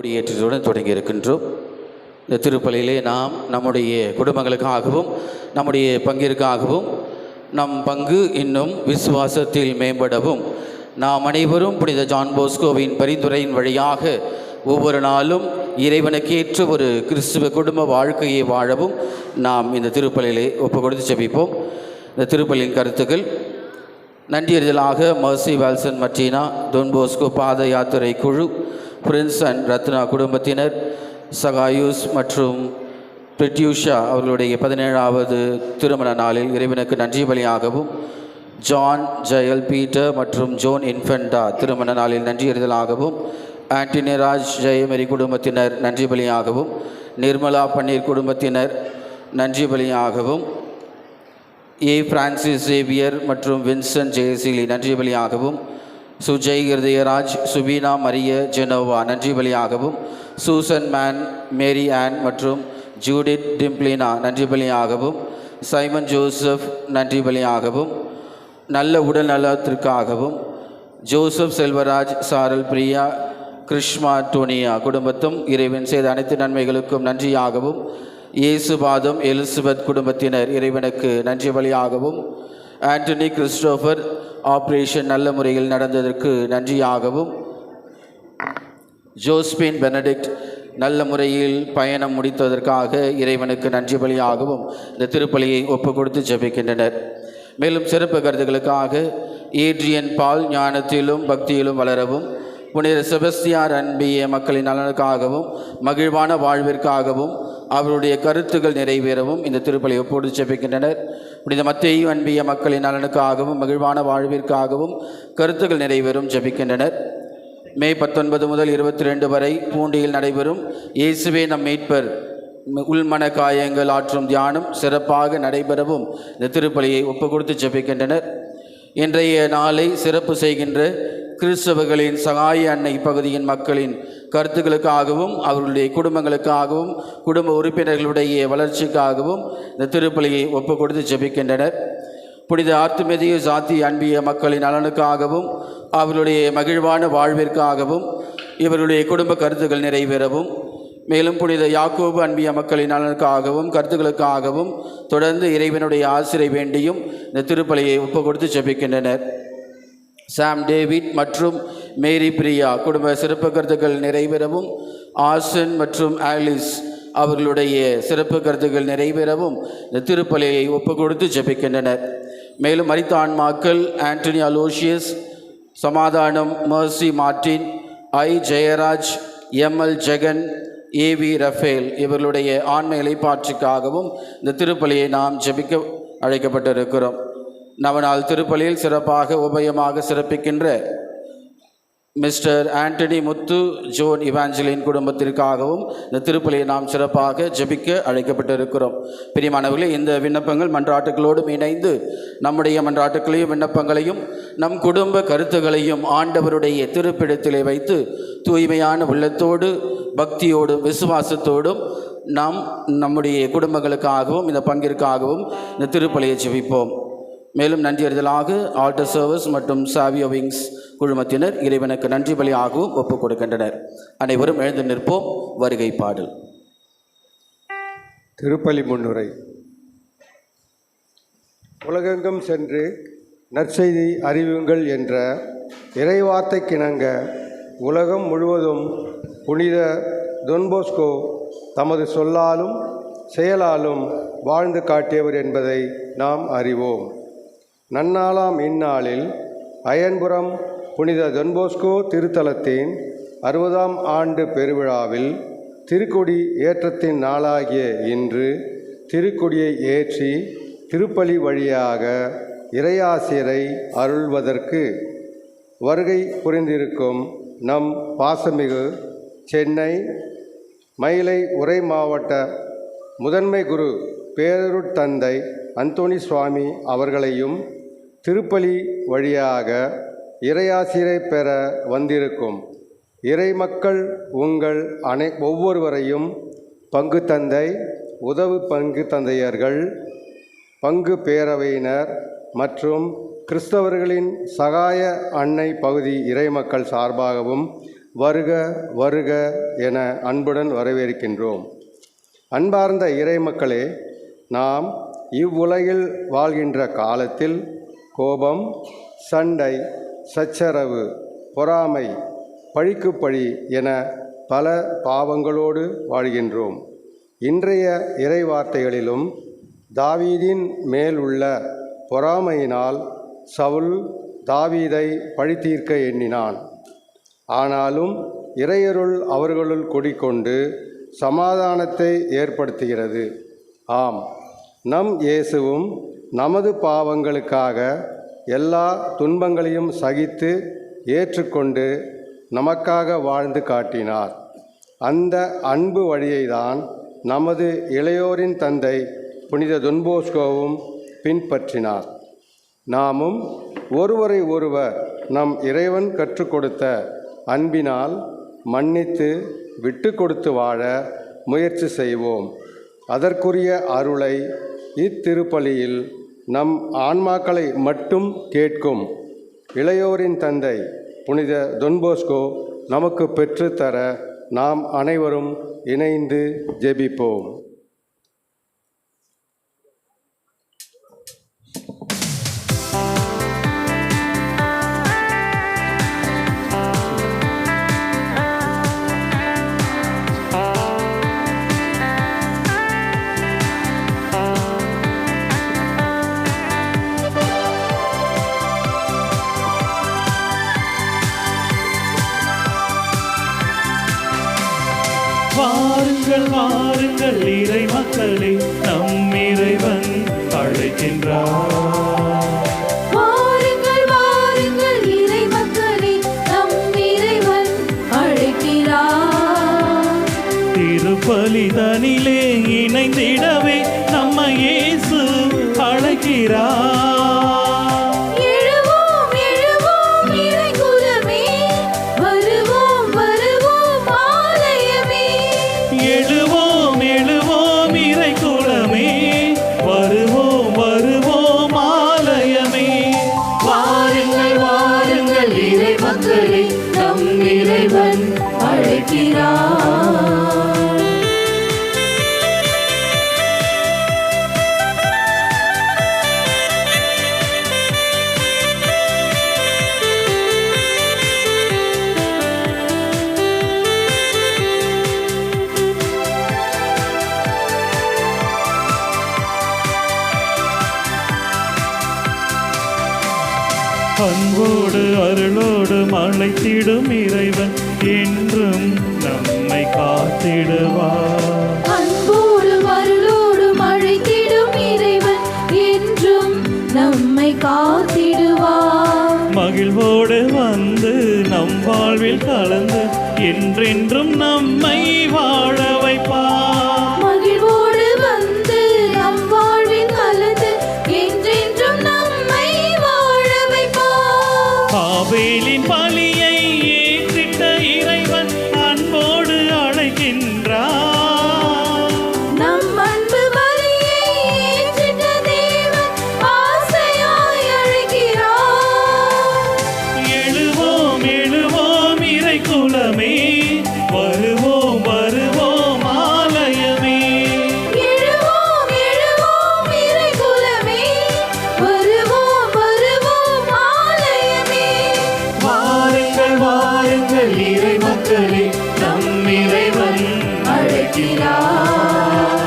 கொடியேற்றத்துடன் தொடங்கி இருக்கின்றோம். இந்த திருப்பலியிலே நாம் நம்முடைய குடும்பங்களுக்காகவும் நம்முடைய பங்கிற்காகவும் நம் பங்கு இன்னும் விசுவாசத்தில் மேம்படவும் நாம் அனைவரும் புனித ஜான் போஸ்கோவின் பரிந்துரையின் வழியாக ஒவ்வொரு நாளும் இறைவனுக்கேற்ற ஒரு கிறிஸ்துவ குடும்ப வாழ்க்கையை வாழவும் நாம் இந்த திருப்பலியிலே ஒப்புக்கொடுத்து ஜெபிப்போம். இந்த திருப்பலியின் கருத்துக்கள்: நன்றியறிதலாக மர்சி வால்சன் மற்றீனா டொன் போஸ்கோ பாத யாத்திரை குழு, பிரின்ஸ் அண்ட் ரத்னா குடும்பத்தினர், சகாயூஸ் மற்றும் பிரிட்யூஷா அவர்களுடைய 17வது திருமண நாளில் இறைவனுக்கு நன்றி பலியாகவும், ஜான், ஜெயல், பீட்டர் மற்றும் ஜோன் இன்ஃபென்டா திருமண நாளில் நன்றியறிதலாகவும், ஆண்டனி ராஜ், ஜெயமரி குடும்பத்தினர் நன்றி பலியாகவும், நிர்மலா பன்னீர் குடும்பத்தினர் நன்றி பலியாகவும், ஏ பிரான்சிஸ் சேவியர் மற்றும் வின்சென்ட் ஜெயசீலி நன்றி பலியாகவும், சுஜய் இருதயராஜ், சுபீனா மரிய ஜெனோவா நன்றி பலியாகவும், சூசன் மேன், மேரி ஆன் மற்றும் ஜூடித் டிம்ப்ளினா நன்றி பலியாகவும், சைமன் ஜோசப் நன்றி பலியாகவும், நல்ல உடல் நலத்திற்காகவும், ஜோசப் செல்வராஜ், சாரல் பிரியா, கிருஷ்மா டோனியா குடும்பத்தும் இறைவன் செய்த அனைத்து நன்மைகளுக்கும் நன்றியாகவும், இயேசுபாதம் எலிசபெத் குடும்பத்தினர் இறைவனுக்கு நன்றி பலியாகவும், ஆண்டனி கிறிஸ்டோஃபர் ஆப்ரேஷன் நல்ல முறையில் நடந்ததற்கு நன்றியாகவும், ஜோஸ்பின் பெனடிக்ட் நல்ல முறையில் பயணம் முடித்ததற்காக இறைவனுக்கு நன்றி பலியாகவும் இந்த திருப்பலியை ஒப்புக் கொடுத்து ஜெபிக்கின்றனர். மேலும் சிறப்பு கருத்துக்களுக்காக ஏட்ரியன் பால் ஞானத்திலும் பக்தியிலும் வளரவும், புனித செபஸ்தியார் அன்பிய மக்களின் நலனுக்காகவும் மகிழ்வான வாழ்விற்காகவும் அவருடைய கருத்துக்கள் நிறைவேறவும் இந்த திருப்பலியை ஒப்புக் ஜெபிக்கின்றனர். புனித மத்தேயு அன்பிய மக்களின் நலனுக்காகவும் மகிழ்வான வாழ்விற்காகவும் கருத்துக்கள் நிறைவேறும் ஜெபிக்கின்றனர். மே 19 முதல் 22 வரை பூண்டியில் நடைபெறும் இயேசுவே நம் மீட்பர் உள்மன காயங்கள் ஆற்றும் தியானம் சிறப்பாக நடைபெறவும் இந்த திருப்பலியை ஒப்புக் கொடுத்து ஜெபிக்கின்றனர். இன்றைய நாளை சிறப்பு செய்கின்ற கிறிஸ்தவர்களின் சகாய அன்னை பகுதியின் மக்களின் கருத்துக்களுக்காகவும் அவர்களுடைய குடும்பங்களுக்காகவும் குடும்ப உறுப்பினர்களுடைய வளர்ச்சிக்காகவும் இந்த திருப்பலியை ஒப்புக் கொடுத்து ஜெபிக்கின்றனர். புனித ஆர்த்துமெதிய சாத்தி அன்பிய மக்களின் நலனுக்காகவும் அவர்களுடைய மகிழ்வான வாழ்விற்காகவும் இவர்களுடைய குடும்ப கருத்துக்கள் நிறைவேறவும், மேலும் புனித யாக்கோபு அன்பிய மக்களின் நலனுக்காகவும் கருத்துக்களுக்காகவும் தொடர்ந்து இறைவனுடைய ஆசிரை வேண்டியும் இந்த திருப்பலியை ஒப்புக் கொடுத்து ஜெபிக்கின்றனர். சாம் டேவிட் மற்றும் மேரி பிரியா குடும்ப சிறப்பு கருத்துக்கள் நிறைவேறவும், ஆசன் மற்றும் ஆலிஸ் அவர்களுடைய சிறப்பு கருத்துக்கள் நிறைவேறவும் இந்த திருப்பலியை ஒப்புக் கொடுத்து ஜெபிக்கின்றனர். மேலும் மரித்த ஆன்மாக்கள் ஆண்டனி அலோஷியஸ், சமாதானம், மர்சி மார்டின், ஐ Jayaraj, ML Jagan, AV Rafale இவர்களுடைய ஆன்ம இலைப்பாற்றுக்காகவும் இந்த திருப்பலியை நாம் ஜெபிக்க அழைக்கப்பட்டிருக்கிறோம். நவநாள் திருப்பலியில் சிறப்பாக உபயமாக சிறப்பிக்கின்ற மிஸ்டர் ஆண்டனி முத்து ஜோன் இவாஞ்சலின் குடும்பத்திற்காகவும் இந்த திருப்பலியை நாம் சிறப்பாக ஜெபிக்க அழைக்கப்பட்டிருக்கிறோம். பிரியமானவர்களே, இந்த விண்ணப்பங்கள் மன்றாட்டுகளோடும் இணைந்து நம்முடைய மன்றாட்டுகளையும் விண்ணப்பங்களையும் நம் குடும்ப கருத்துகளையும் ஆண்டவருடைய திருப்பிடத்திலே வைத்து தூய்மையான உள்ளத்தோடு பக்தியோடும் விசுவாசத்தோடும் நாம் நம்முடைய குடும்பங்களுக்காகவும் இந்த பங்கிற்காகவும் இந்த திருப்பலியை ஜெபிப்போம். மேலும் நன்றியறிதலாக ஆல்டர் சர்வீஸ் மற்றும் சாவியோ விங்ஸ் குழுமத்தினர் இறைவனுக்கு நன்றி பலியாகவும் ஒப்புக் கொடுக்கின்றனர். அனைவரும் எழுந்து நிற்போம். வருகை பாடல். திருப்பலி முன்னுரை. உலகெங்கும் சென்று நற்செய்தி அறிவியுங்கள் என்ற இறைவார்த்தைக்கிணங்க உலகம் முழுவதும் புனித டொன் போஸ்கோ தமது சொல்லாலும் செயலாலும் வாழ்ந்து காட்டியவர் என்பதை நாம் அறிவோம். நன்னாளாம் இந்நாளில் அயன்புரம் புனித டொன் போஸ்கோ திருத்தலத்தின் 60ஆம் ஆண்டு பெருவிழாவில் திருக்கொடி ஏற்றத்தின் நாளாகிய இன்று திருக்கொடியை ஏற்றி திருப்பலி வழியாக இறையாசிரை அருள்வதற்கு வருகை புரிந்திருக்கும் நம் பாசமிகு சென்னை மயிலை உறை மாவட்ட முதன்மை குரு பேரருட்தந்தை அந்தோணி சுவாமி அவர்களையும் திருப்பலி வழியாக இறையாசிரை பெற வந்திருக்கும் இறைமக்கள் உங்கள் ஒவ்வொருவரையும் பங்கு தந்தை, உதவு பங்கு தந்தையர்கள், பங்கு பேரவையினர் மற்றும் கிறிஸ்தவர்களின் சகாய அன்னை பகுதி இறைமக்கள் சார்பாகவும் வருக வருக என அன்புடன் வரவேற்கின்றோம். அன்பார்ந்த இறைமக்களே, நாம் இவ்வுலகில் வாழ்கின்ற காலத்தில் கோபம், சண்டை, சச்சரவு, பொறாமை, பழிக்கு பழி என பல பாவங்களோடு வாழ்கின்றோம். இன்றைய இறைவார்த்தைகளிலும் தாவீதின் மேல் உள்ள பொறாமையினால் சவுல் தாவீதை பழித்தீர்க்க எண்ணினான். ஆனாலும் இறையருள் அவர்களுள் குடிக்கொண்டு சமாதானத்தை ஏற்படுத்துகிறது. ஆம், நம் இயேசுவும் நமது பாவங்களுக்காக எல்லா துன்பங்களையும் சகித்து ஏற்றுக்கொண்டு நமக்காக வாழ்ந்து காட்டினார். அந்த அன்பு வழியைதான் நமது இளையோரின் தந்தை புனித தொன்போஸ்கோவும் பின்பற்றினார். நாமும் ஒருவரை ஒருவர் நம் இறைவன் கற்றுக் கொடுத்த அன்பினால் மன்னித்து விட்டு கொடுத்து வாழ முயற்சி செய்வோம். அதற்குரிய அருளை இத்திருப்பலியில் நம் ஆன்மாக்களை மட்டும் கேட்கும் இளையோரின் தந்தை புனித தொன்போஸ்கோ நமக்கு பெற்றுத்தர நாம் அனைவரும் இணைந்து ஜெபிப்போம். வாருங்கள் வாருங்கள் இறை மக்களே, நம் இறைவன் அழைக்கின்றார். வாருங்கள் வாருங்கள் இறை மக்களே, நம் இறைவன் அழைக்கிறார். திருப்பலிதனிலே இணைந்திடவே நம்ம இயேசு அழைக்கிறார். அன்போடு அருளோடு அழைத்திடும் இறைவன் என்றும் நம்மை காத்திடுவார். அன்போடு அருளோடு அழைத்திடும் இறைவன் என்றும் நம்மை காத்திடுவார். மகிழ்வோடு வந்து நம் வாழ்வில் கலந்து என்றென்றும் நம்மை வாழ வைப்பார். மகிழ்வோடு வந்து நம் வாழ்வில் கலந்து என்றென்றும் நம்மை வாழ வைப்பார். ஆபேலின் பலியை ஏற்றிட்ட இறைவன் அன்போடு அழைக்கின்றார். நம் அன்பு பலியை ஏற்றிட்ட தேவன் ஆசையாய் அழைக்கிறார். எழுவோம் எழுவோம் இறை குலமே, வருவோம் வருவோம் ஆலயமே. எழுவோம் எழுவோம் இறை குலமே, வருவோம் வருவோம் ஆலயமே. வாருங்கள் வாருங்கள் இறை மக்களே, நம் இறைவன் அழைக்கிறார்.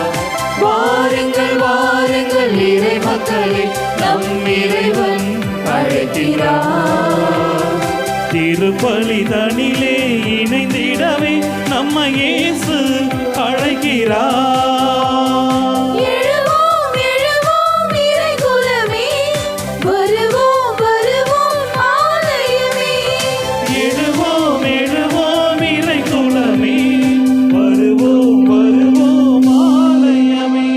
வாருங்கள் வாருங்கள் இறை மக்களே, நம் இறைவன் அழைக்கிறார். திருப்பலிதனிலே இணைந்திடவே நம்ம இயேசு அழைக்கிறார். எழுவோம் எழுவோம் இறை குலமே, வருவோம் வருவோம் ஆலயமே. எழுவோம் எழுவோம் இறை குலமே, வருவோம் வருவோம் ஆலயமே.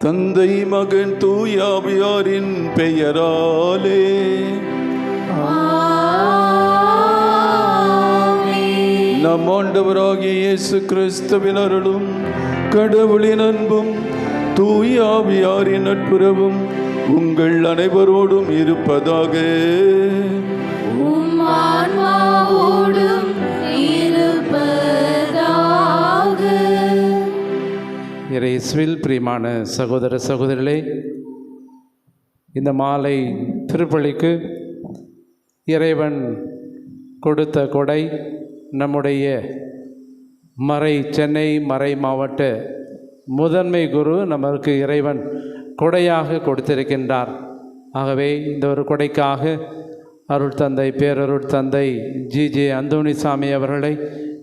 தந்தை மகன் தூயாவியாரின் பெயராலே நம் ஆண்டவராகிய இயேசு கிறிஸ்துவின் அருளும் கடவுளின் அன்பும் தூயாவியாரின் நட்புறவும் உங்கள் அனைவரோடும் இருப்பதாக. உம் ஆன்மாவோடும் இருப்பதாக. இயேசுவில் பிரியமான சகோதர சகோதரிகளே, இந்த மாலை திருப்பலிக்கு இறைவன் கொடுத்த கொடை நம்முடைய சென்னை மறை மாவட்ட முதன்மை குரு நமக்கு இறைவன் கொடையாக கொடுத்திருக்கின்றார். ஆகவே இந்த ஒரு கொடைக்காக அருள் தந்தை பேரருள் தந்தை ஜி அந்தோணிசாமி அவர்களை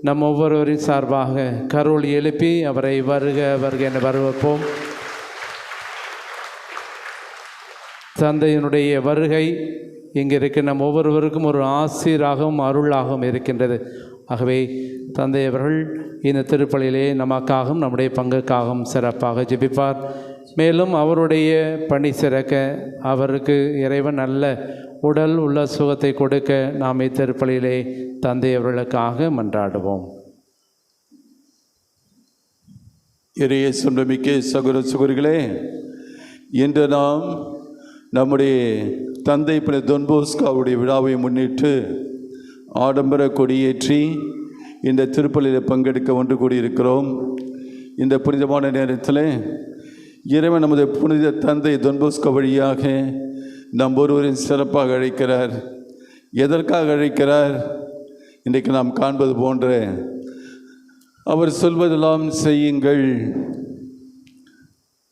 நம் ஒவ்வொருவரின் சார்பாக கரோல் எழுப்பி அவரை வருக வருக என வரவேற்போம். தந்தையினுடைய வருகை இங்கே இருக்க நம் ஒவ்வொருவருக்கும் ஒரு ஆசீராகவும் அருளாகவும் இருக்கின்றது. ஆகவே தந்தை அவர்கள் இந்த திருப்பலியிலே நமக்காகவும் நம்முடைய பங்குக்காகவும் சிறப்பாக ஜெபிப்பார். மேலும் அவருடைய பணி சிறக்க அவருக்கு இறைவன் நல்ல உடல் உள்ள சுகத்தை கொடுக்க நாம் இத்திருப்பலியிலே தந்தை அவர்களுக்காக மன்றாடுவோம். இறைய சொந்தமிக்க சகோதர சகோதரிகளே, இன்று நாம் நம்முடைய தந்தை புனித தொன் போஸ்கோவுடைய விழாவை முன்னிட்டு ஆடம்பர கொடியேற்றி இந்த திருப்பலியில் பங்கெடுக்க ஒன்று கூடியிருக்கிறோம். இந்த புனிதமான நேரத்தில் இறைவன் நமது புனித தந்தை தொன் போஸ்கோ வழியாக நம் ஒருவரின் சிறப்பாக அழைக்கிறார். எதற்காக அழைக்கிறார்? இன்றைக்கு நாம் காண்பது போன்ற அவர் சொல்வதெல்லாம் செய்யுங்கள்.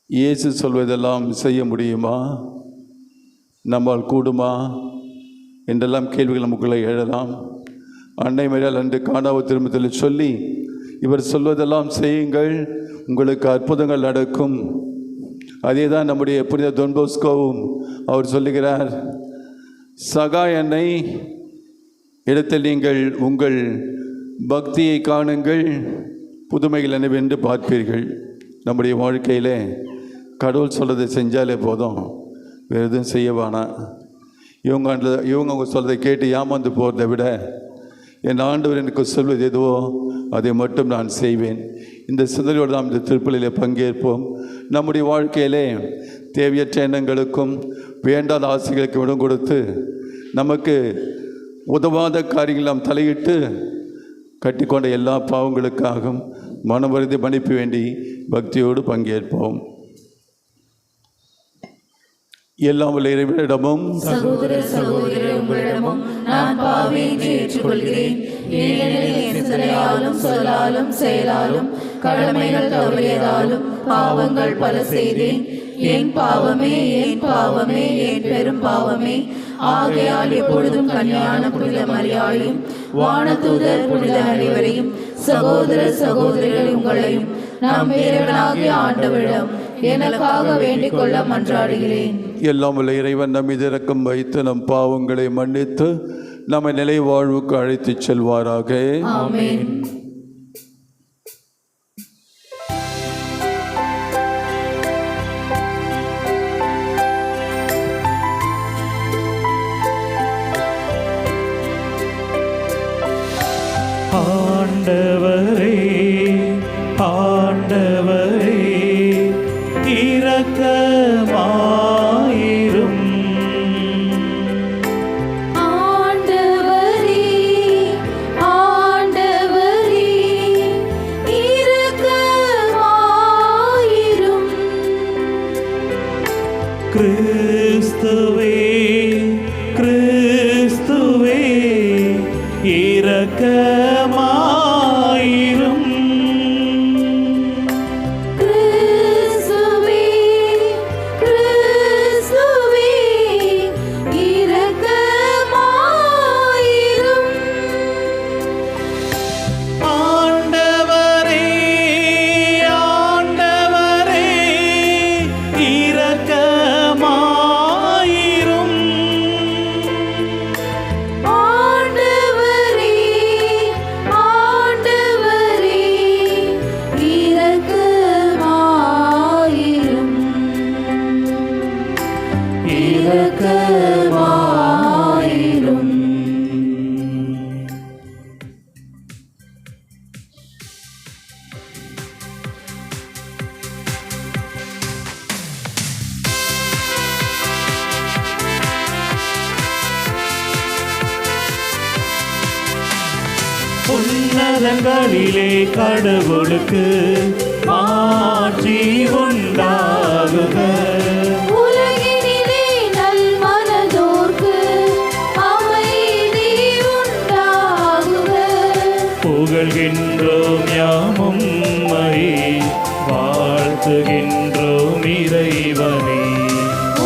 இயேசு சொல்வதெல்லாம் செய்ய முடியுமா? நம்மால் கூடுமா என்றெல்லாம் கேள்விகள் நமக்குள்ளே எழலாம். அன்னை மரியாள் அன்று காணாவ திருமணத்தில் சொல்லி, இவர் சொல்வதெல்லாம் செய்யுங்கள், உங்களுக்கு அற்புதங்கள் நடக்கும். அதே தான் நம்முடைய புனித தொன் போஸ்கோவும் அவர் சொல்லுகிறார். சகா அன்னை இடத்தில் நீங்கள் உங்கள் பக்தியை காணுங்கள், புதுமைகள் என்னவென்று பார்ப்பீர்கள். நம்முடைய வாழ்க்கையில் கடவுள் சொல்கிறதை செஞ்சாலே போதும், வேறு எதுவும் செய்ய வேணாம். இவங்க சொல்கிறதை கேட்டு ஏமாந்து போகிறத விட என் ஆண்டவர் எனக்கு சொல்வது எதுவோ அதை மட்டும் நான் செய்வேன். இந்த சிந்தனையோடு நாம் இந்த திருப்பலியில் பங்கேற்போம். நம்முடைய வாழ்க்கையிலே தேவையற்ற எண்ணங்களுக்கும் வேண்டாத ஆசைகளுக்கும் இடம் கொடுத்து நமக்கு உதவாத காரியங்கள் நாம் தலையிட்டு கட்டிக்கொண்ட எல்லா பாவங்களுக்காகவும் மனம் வருந்தி மன்னிப்பு வேண்டி பக்தியோடு பங்கேற்போம். எல்லாம் உள்ள இறைவனிடமும் சகோதர சகோதரர் உங்களிடமும் நான் பாவி என்று ஏற்றுக்கொள்கிறேன். ஏனெனில் என் சிந்தனையாலும் சொல்லாலும் செயலாலும் கடமைகள் தவறியதாலும் பாவங்கள் பல செய்தேன். என் பாவமே என் பாவமே என் பெரும் பாவமே. ஆகையால் எப்பொழுதும் கன்னியான புனித மரியாதையும் வானதூதர் புனித அனைவரையும் சகோதர சகோதரிகள் உங்களையும் நாம் இறைவனாகிய ஆண்டவரிடம் எனக்காக வேண்டிக் கொள்ள மன்றாடுகிறேன். எல்லாம் உள்ள இறைவன் நம் மீது இரக்கம் வைத்து நம் பாவங்களை மன்னித்து நம்மை நிலை வாழ்வுக்கு அழைத்துச் செல்வாராக. ஆமென். ஆண்டவரே ஆண்டவரே இரக்கமாயிரும். ஆண்டவரே ஆண்டவரே இரக்கமாயிரும். கிறிஸ்துவே கிறிஸ்துவே இரக்கமாயிரும். விண்ணதங்களிலே கடவுளுக்கு மாட்சி உண்டாகுக. உலகினிலே நல்மனதோர்க்கு அமைதி உண்டாகுக. புகழ்கின்றோம் யாம் உம்மை, வாழ்த்துகின்றோம் இறைவனே.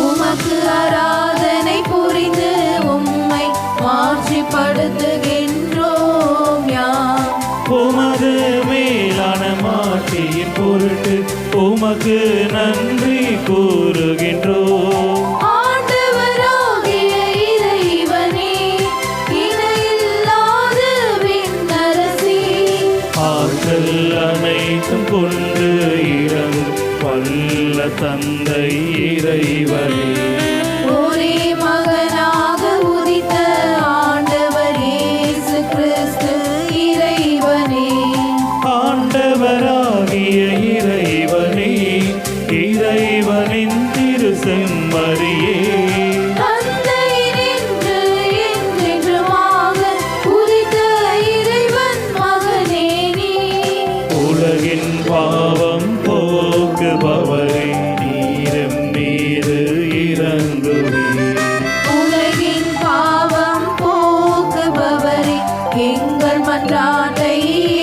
உமக்கு ஆராதனை புரிந்து உம்மை மாட்சிப்படுத்துகின்றோம் யாம். உமது மேலான மாட்சியின் பொருட்டு உமக்கு நன்றி கூறுகின்றோம். ஆண்டவராகிய இறைவனே, இணையில்லாத விண்ணரசி, ஆற்றல் அனைத்தும் கொண்டு இறம் வல்ல தந்தை இறைவனே. ஒரே மகனாக உதித்த ஆண்டவர் இயேசு கிறிஸ்து இறைவனே, ஆண்டவராகிய இறைவனே, இறைவனின் திரு செம்மறியே, தந்தையினின்று என்றென்றுமாக உதித்த இறைவன் மகனே நீ. உலகின் பாவம் போக்குபவரே, நீரும் மீது இறங்குவீர். உலகின் பாவம் போக்குபவரே, எங்கள் மன்றாட்டை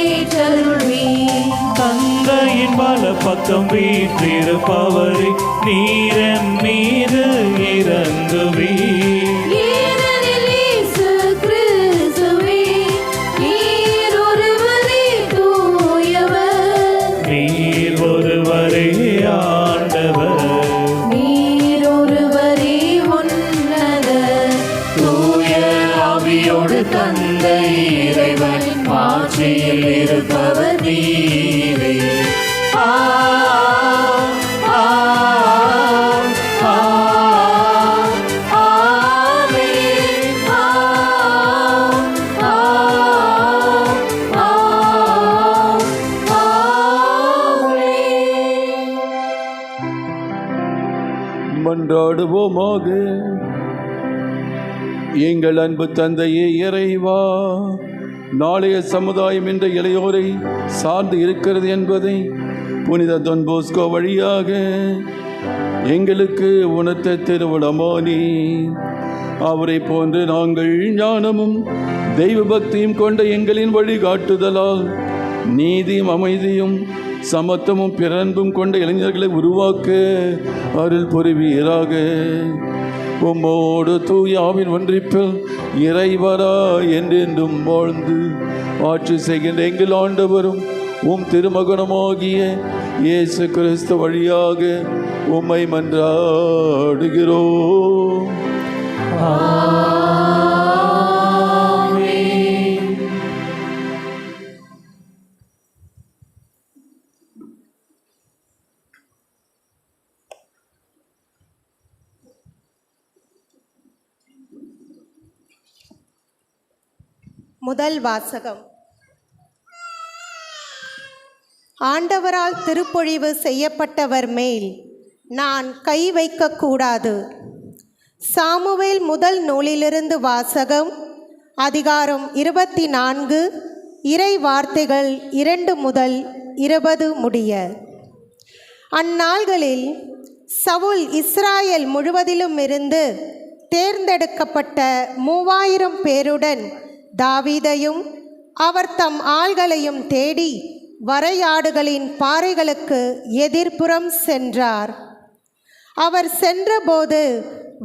ஏற்றருள்வீர். தந்தையின் பல பக்கம் வீற்றிருப்பவரே, நீரம் மீது இறங்குவீர். ஏனெனில் இயேசு கிறிஸ்துவே, நீர் ஒருவரே தூயவர், நீர் ஒருவரே ஆண்டவர், நீர் ஒருவரே உன்னதர். தூய ஆவியோடு தந்தை இறைவனின் மாட்சியில் இருப்பவர் நீரே. ஆ, ஆ, ஆ, ஆமென். ஆ, ஆ, ஆ, ஆமென். மன்றாடுவோமாக. எங்கள் அன்பு தந்தையே இறைவா, நாளைய சமுதாயம் என்ற இளையோரை சார்ந்து இருக்கிறது என்பதை புனித தொன் போஸ்கோ வழியாக எங்களுக்கு உணர்த்த திருவிழமானி. அவரை போன்று நாங்கள் ஞானமும் தெய்வ பக்தியும் கொண்ட எங்களின் வழிகாட்டுதலால் நீதியும் அமைதியும் சமத்துவமும் பிறன்பும் கொண்ட இளைஞர்களை உருவாக்க அருள் புரிவீராக. உம்மோடு தூயாவின் ஒன்றிப்பில் இறைவரா என்றென்றும் வாழ்ந்து ஆட்சி செய்கின்ற எங்கள் ஆண்டவரும் உம் திருமகனமாகிய இயேசு கிறிஸ்து வழியாக உம்மை மன்றாடுகிறோம். முதல் வாசகம். ஆண்டவரால் திருப்பொழிவு செய்யப்பட்டவர் மேல் நான் கை வைக்கக்கூடாது. சாமுவேல் முதல் நூலிலிருந்து வாசகம். அதிகாரம் 24, இறை வார்த்தைகள் 2 முதல் 20 முடிய. அந்நாள்களில் சவுல் இஸ்ராயேல் முழுவதிலும் இருந்து தேர்ந்தெடுக்கப்பட்ட 3000 பேருடன் தாவீதையும் அவர் தம் ஆள்களையும் தேடி வரையாடுகளின் பாறைகளுக்கு எதிர்ப்புறம் சென்றார். அவர் சென்றபோது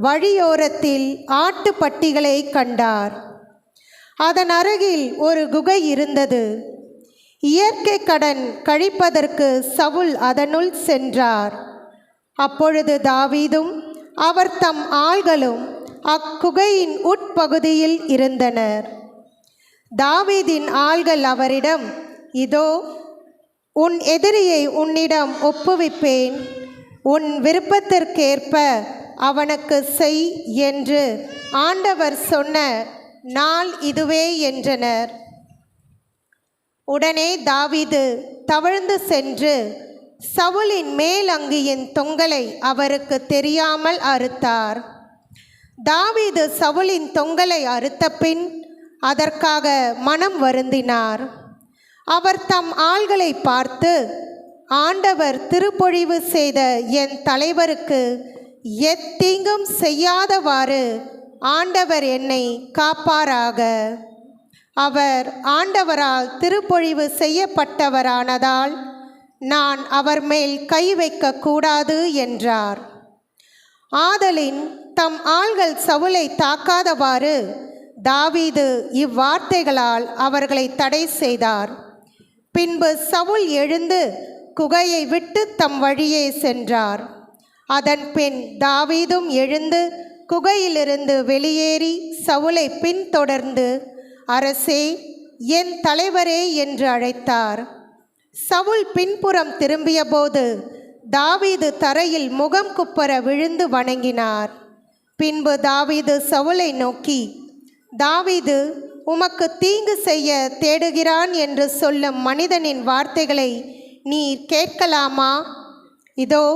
வழியோரத்தில் ஆட்டுப்பட்டிகளை கண்டார். அதன் அருகில் ஒரு குகை இருந்தது. இயற்கை கடன் கழிப்பதற்கு சவுல் அதனுள் சென்றார். அப்பொழுது தாவீதும் அவர் தம் ஆள்களும் அக்குகையின் உட்பகுதியில் இருந்தனர். தாவீதின் ஆள்கள் அவரிடம், இதோ உன் எதிரியை உன்னிடம் ஒப்புவிப்பேன், உன் விருப்பத்திற்கேற்ப அவனுக்கு செய் என்று ஆண்டவர் சொன்ன நாள் இதுவே என்றனர். உடனே தாவீது தவழ்ந்து சென்று சவுலின் மேல் அங்கியின் தொங்கலை அவருக்கு தெரியாமல் அறுத்தார். தாவீது சவுலின் தொங்கலை அறுத்த பின் அதற்காக மனம் வருந்தினார். அவர் தம் ஆள்களை பார்த்து, ஆண்டவர் திருப்பொழிவு செய்த என் தலைவருக்கு எத்தீங்கும் செய்யாதவாறு ஆண்டவர் என்னை காப்பாராக. அவர் ஆண்டவரால் திருப்பொழிவு செய்யப்பட்டவரானதால் நான் அவர் மேல் கை வைக்கக்கூடாது என்றார். ஆதலின் தம் ஆள்கள் சவுலை தாக்காதவாறு தாவீது இவ்வார்த்தைகளால் அவர்களை தடை செய்தார். பின்பு சவுல் எழுந்து குகையை விட்டு தம் வழியே சென்றார். அதன் பின் தாவீதும் எழுந்து குகையிலிருந்து வெளியேறி சவுலை பின்தொடர்ந்து, அரசே, என் தலைவரே என்று அழைத்தார். சவுல் பின்புறம் திரும்பியபோது தாவீது தரையில் முகம் குப்பர விழுந்து வணங்கினார். பின்பு தாவீது சவுலை நோக்கி, தாவீது, உமக்கு தீங்கு செய்ய தேடுகிறான் என்று சொல்லும் மனிதனின் வார்த்தைகளை நீர் கேட்கலாமா? இதோ,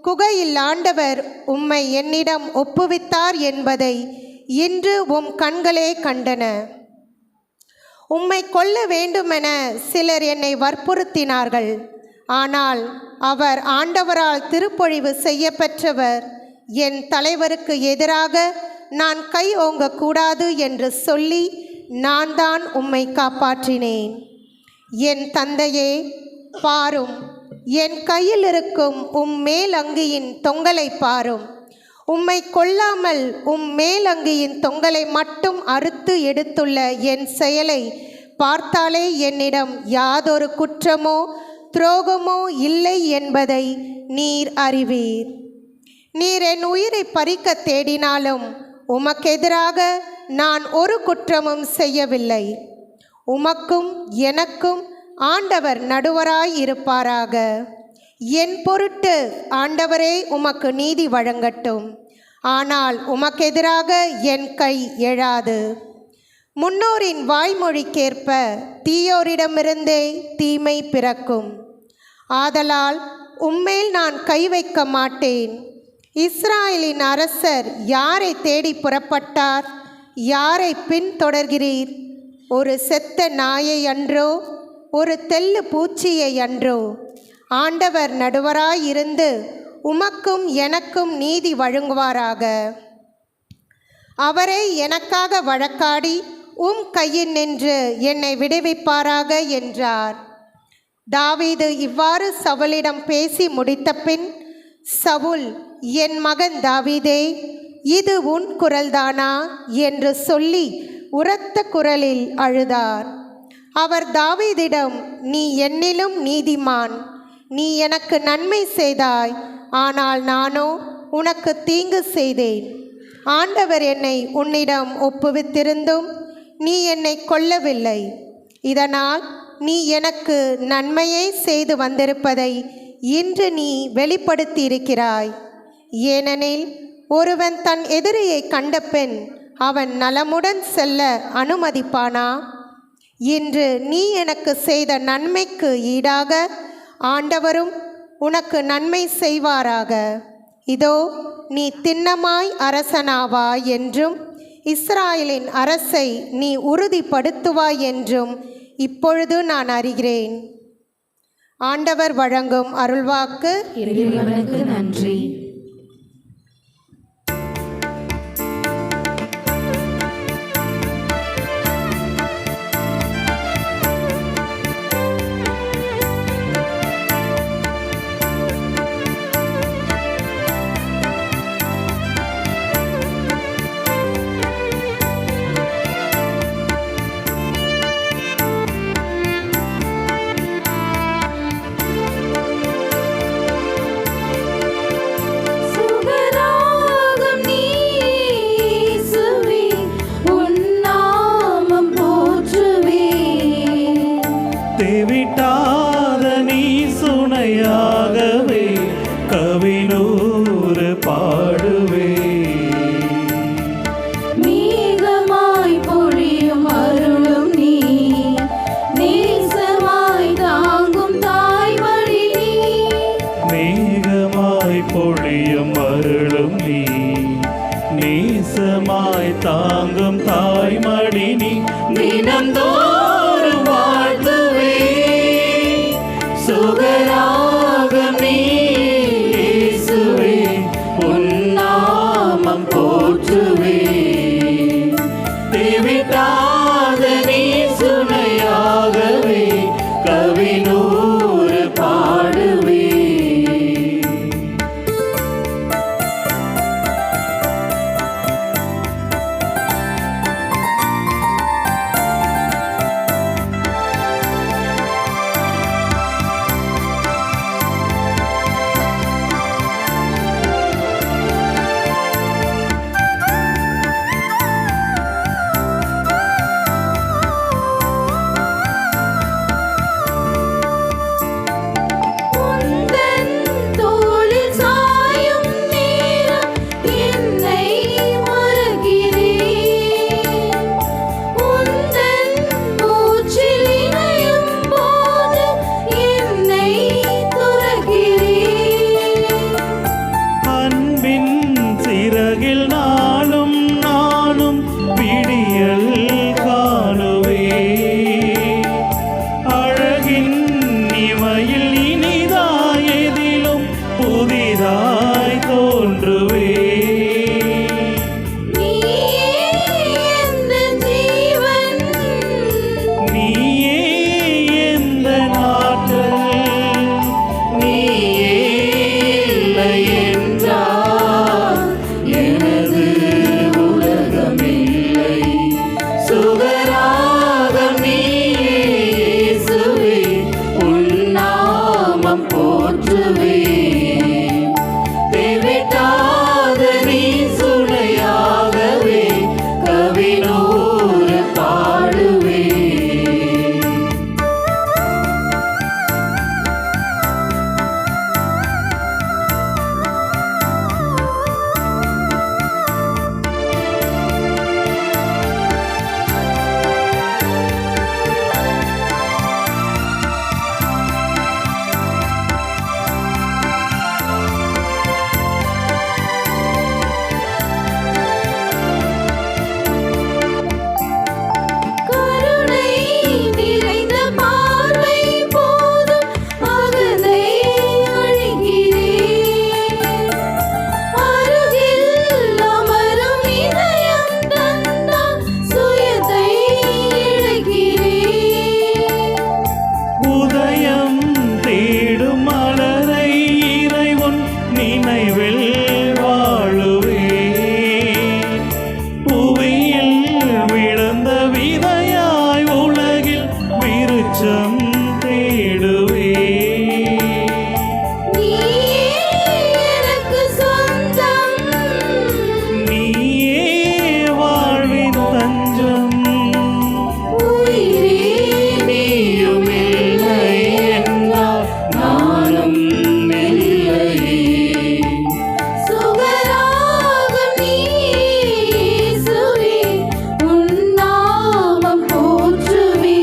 குகையில் ஆண்டவர் உம்மை என்னிடம் ஒப்புவித்தார் என்பதை இன்று உம் கண்களே கண்டன. உம்மை கொல்ல வேண்டுமென சிலர் என்னை வற்புறுத்தினார்கள். ஆனால் அவர் ஆண்டவரால் திருப்பொழிவு செய்யப்பெற்றவர், என் தலைவருக்கு எதிராக நான் கை ஓங்கக்கூடாது என்று சொல்லி நான் தான் உம்மை காப்பாற்றினேன். என் தந்தையே, பாரும், என் கையில் இருக்கும் உம் மேலங்கியின் தொங்கலை பாரும். உம்மை கொல்லாமல் உம் மேலங்கியின் தொங்கலை மட்டும் அறுத்து எடுத்துள்ள என் செயலை பார்த்தாலே என்னிடம் யாதொரு குற்றமோ துரோகமோ இல்லை என்பதை நீர் அறிவீர். நீர் என் உயிரை பறிக்க தேடினாலும் உமக்கெதிராக நான் ஒரு குற்றமும் செய்யவில்லை. உமக்கும் எனக்கும் ஆண்டவர் நடுவராய் இருப்பாராக. என் பொருட்டு ஆண்டவரே உமக்கு நீதி வழங்கட்டும். ஆனால் உமக்கெதிராக என் கை எழாது. முன்னோரின் வாய்மொழிக்கேற்ப தீயோரிடமிருந்தே தீமை பிறக்கும். ஆதலால் உம்மேல் நான் கை வைக்க மாட்டேன். இஸ்ராயலின் அரசர் யாரை தேடி புறப்பட்டார்? யாரை பின்தொடர்கிறீர்? ஒரு செத்த நாயை அன்றோ, ஒரு தெள்ளு பூச்சியை அன்றோ? ஆண்டவர் நடுவராயிருந்து உமக்கும் எனக்கும் நீதி வழங்குவாராக. அவரே எனக்காக வழக்காடி உம் கையில் நின்று என்னை விடுவிப்பாராக என்றார். தாவீது இவ்வாறு சவுலிடம் பேசி முடித்த பின், சவுல், என் மகன் தாவீதே, இது உன் குரல்தானா என்று சொல்லி உரத்த குரலில் அழுதார். அவர் தாவீதிடம், நீ என்னிலும் நீதிமான். நீ எனக்கு நன்மை செய்தாய், ஆனால் நானோ உனக்கு தீங்கு செய்தேன். ஆண்டவர் என்னை உன்னிடம் ஒப்புவித்திருந்தும் நீ என்னை கொல்லவில்லை. இதனால் நீ எனக்கு நன்மையை செய்து வந்திருப்பதை இன்று நீ வெளிப்படுத்தியிருக்கிறாய். ஏனெனில் ஒருவன் தன் எதிரியை கண்ட பின் அவன் நலமுடன் செல்ல அனுமதிப்பானா? இன்று நீ எனக்கு செய்த நன்மைக்கு ஈடாக ஆண்டவரும் உனக்கு நன்மை செய்வாராக. இதோ, நீ திண்ணமாய் அரசனாவாய் என்றும் இஸ்ராயலின் அரசை நீ உறுதிப்படுத்துவாய் என்றும் இப்பொழுது நான் அறிகிறேன். ஆண்டவர் வழங்கும் அருள்வாக்கு. இறைவனுக்கு நன்றி. விட்டாத நீ சுனையாகவே கவினூறு பாடுவே. மேகமாய் பொழியும் அருளும் நீ, நேசமாய் தாங்கும் தாய்மடி நீ. மேகமாய் பொழியும் அருளும் நீ, நேசமாய் தாங்கும் தாய்மடி நீ. தினந்தோறும் வாழ்த்துவே தேவிட்டாத நீ சுனையாகவே கவினூறு பாடுவே. உந்தன் தோளில் சாயும் நேரம் என்னை மறக்கிறேன். உந்தன் மூச்சில் இணையும் போது என்னை துறக்கிறேன். அன்பின் சிறகில் நாளும் நானும் விடியல் காணுவே. அழகின் இமையில் இனிதாய் எதிலும் புதிதாய் தோன்றுவே. நீயே எந்தன் ஜீவன், நீயே எந்த நாட்டல், நீயே இல்லை என்றால் எனது உலகமில்லை. சுகராகம் நீயே இயேசுவே, உன் நாமம் போற்றுவே. தேவிட்டாத நீ சுனையாகவே கவினூறு பாடுவே. கருணை நிறைந்த பார்வை போதும் அகந்தை அழிகிறேன். அருகில் அமரும் இதயம் தந்தால் சுயத்தை இழக்கிறேன். உதயம் தேடும் மலரை இறைவன் நினைவில் வாழுவே. புவியில் விழுந்த விதையாய் உலகில் விருட்சம் தேடுவே. நீயே எனக்கு சொந்தம், நீயே வாழ்வின் தஞ்சம். உயிரே நீயும் இல்லை என்றால் நானும் இல்லை. சுகராகம் நீயே இயேசுவே, உன் நாமம் போற்றுவே.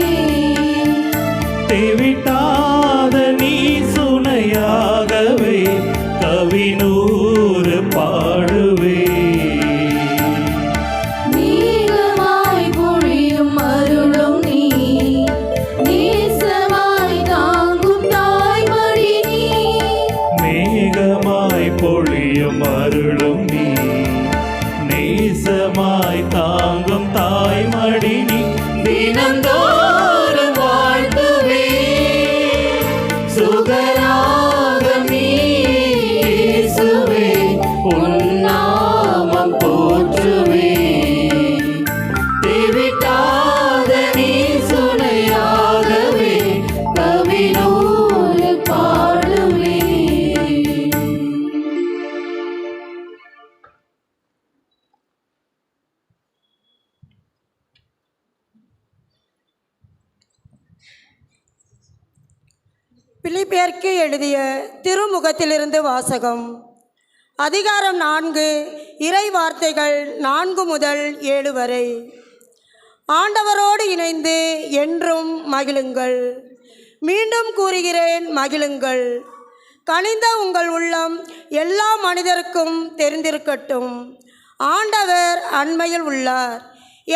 தேவிட்டாத நீ சுனையாகவே கவினூறு பாடுவே. நீளமாய் பொழியும் அருளும் நீ, நேசமாய் தாங்கும் தாய்மடி நீ. மேகமாய் பொழியும் அருளும் நீ, நேசமாய் தாங்கும் தாய்மடி நீ. தினந்தோறும் வாழ்த்துவே. சுகராகம் நீயே இயேசுவே, உன் நாமம் போற்றுவே. தேவிட்டாத நீ சுனையாகவே கவினூறு பாடுவே. பிலிப்பியருக்கு எழுதிய திருமுகத்திலிருந்து வாசகம். அதிகாரம் 4, இறை வார்த்தைகள் 4 முதல் 7 வரை. ஆண்டவரோடு இணைந்து என்றும் மகிழுங்கள். மீண்டும் கூறுகிறேன், மகிழுங்கள். கனிந்த உங்கள் உள்ளம் எல்லா மனிதருக்கும் தெரிந்திருக்கட்டும். ஆண்டவர் அண்மையில் உள்ளார்.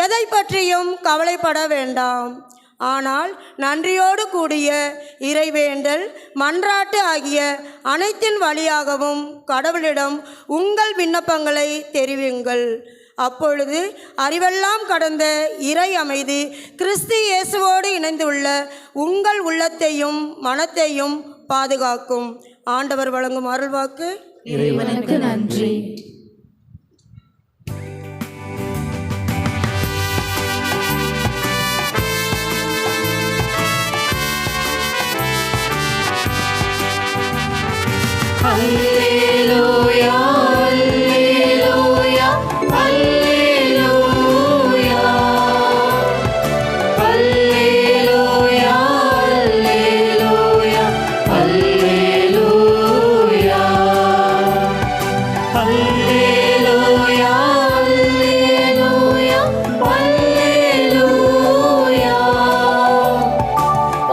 எதை பற்றியும் கவலைப்பட வேண்டாம். ஆனால் நன்றியோடு கூடிய இறைவேண்டல், மன்றாட்டு ஆகிய அனைத்தின் வழியாகவும் கடவுளிடம் உங்கள் விண்ணப்பங்களை தெரிவியுங்கள். அப்பொழுது அறிவெல்லாம் கடந்த இறை அமைதி கிறிஸ்து இயேசுவோடு இணைந்துள்ள உங்கள் உள்ளத்தையும் மனத்தையும் பாதுகாக்கும். ஆண்டவர் வழங்கும் அருள்வாக்கு. இறைவனுக்கு நன்றி. அல்லேலூயா அல்லேலூயா அல்லேலூயா அல்லேலூயா அல்லேலூயா அல்லேலூயா அல்லேலூயா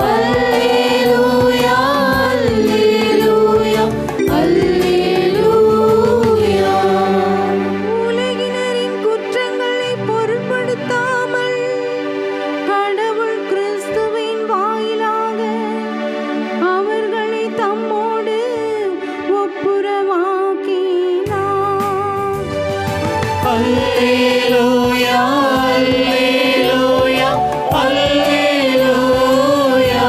அல்லேலூயா அல்லேலூயா அல்லேலூயா. உலகினரின் குற்றங்களை பொருட்படுத்தாமல் கடவுள் கிறிஸ்துவின் வாயிலாக அவர்களை தம்மோடு ஒப்புரவாக்கினார். அல்லேலூயா அல்லேலூயா அல்லேலூயா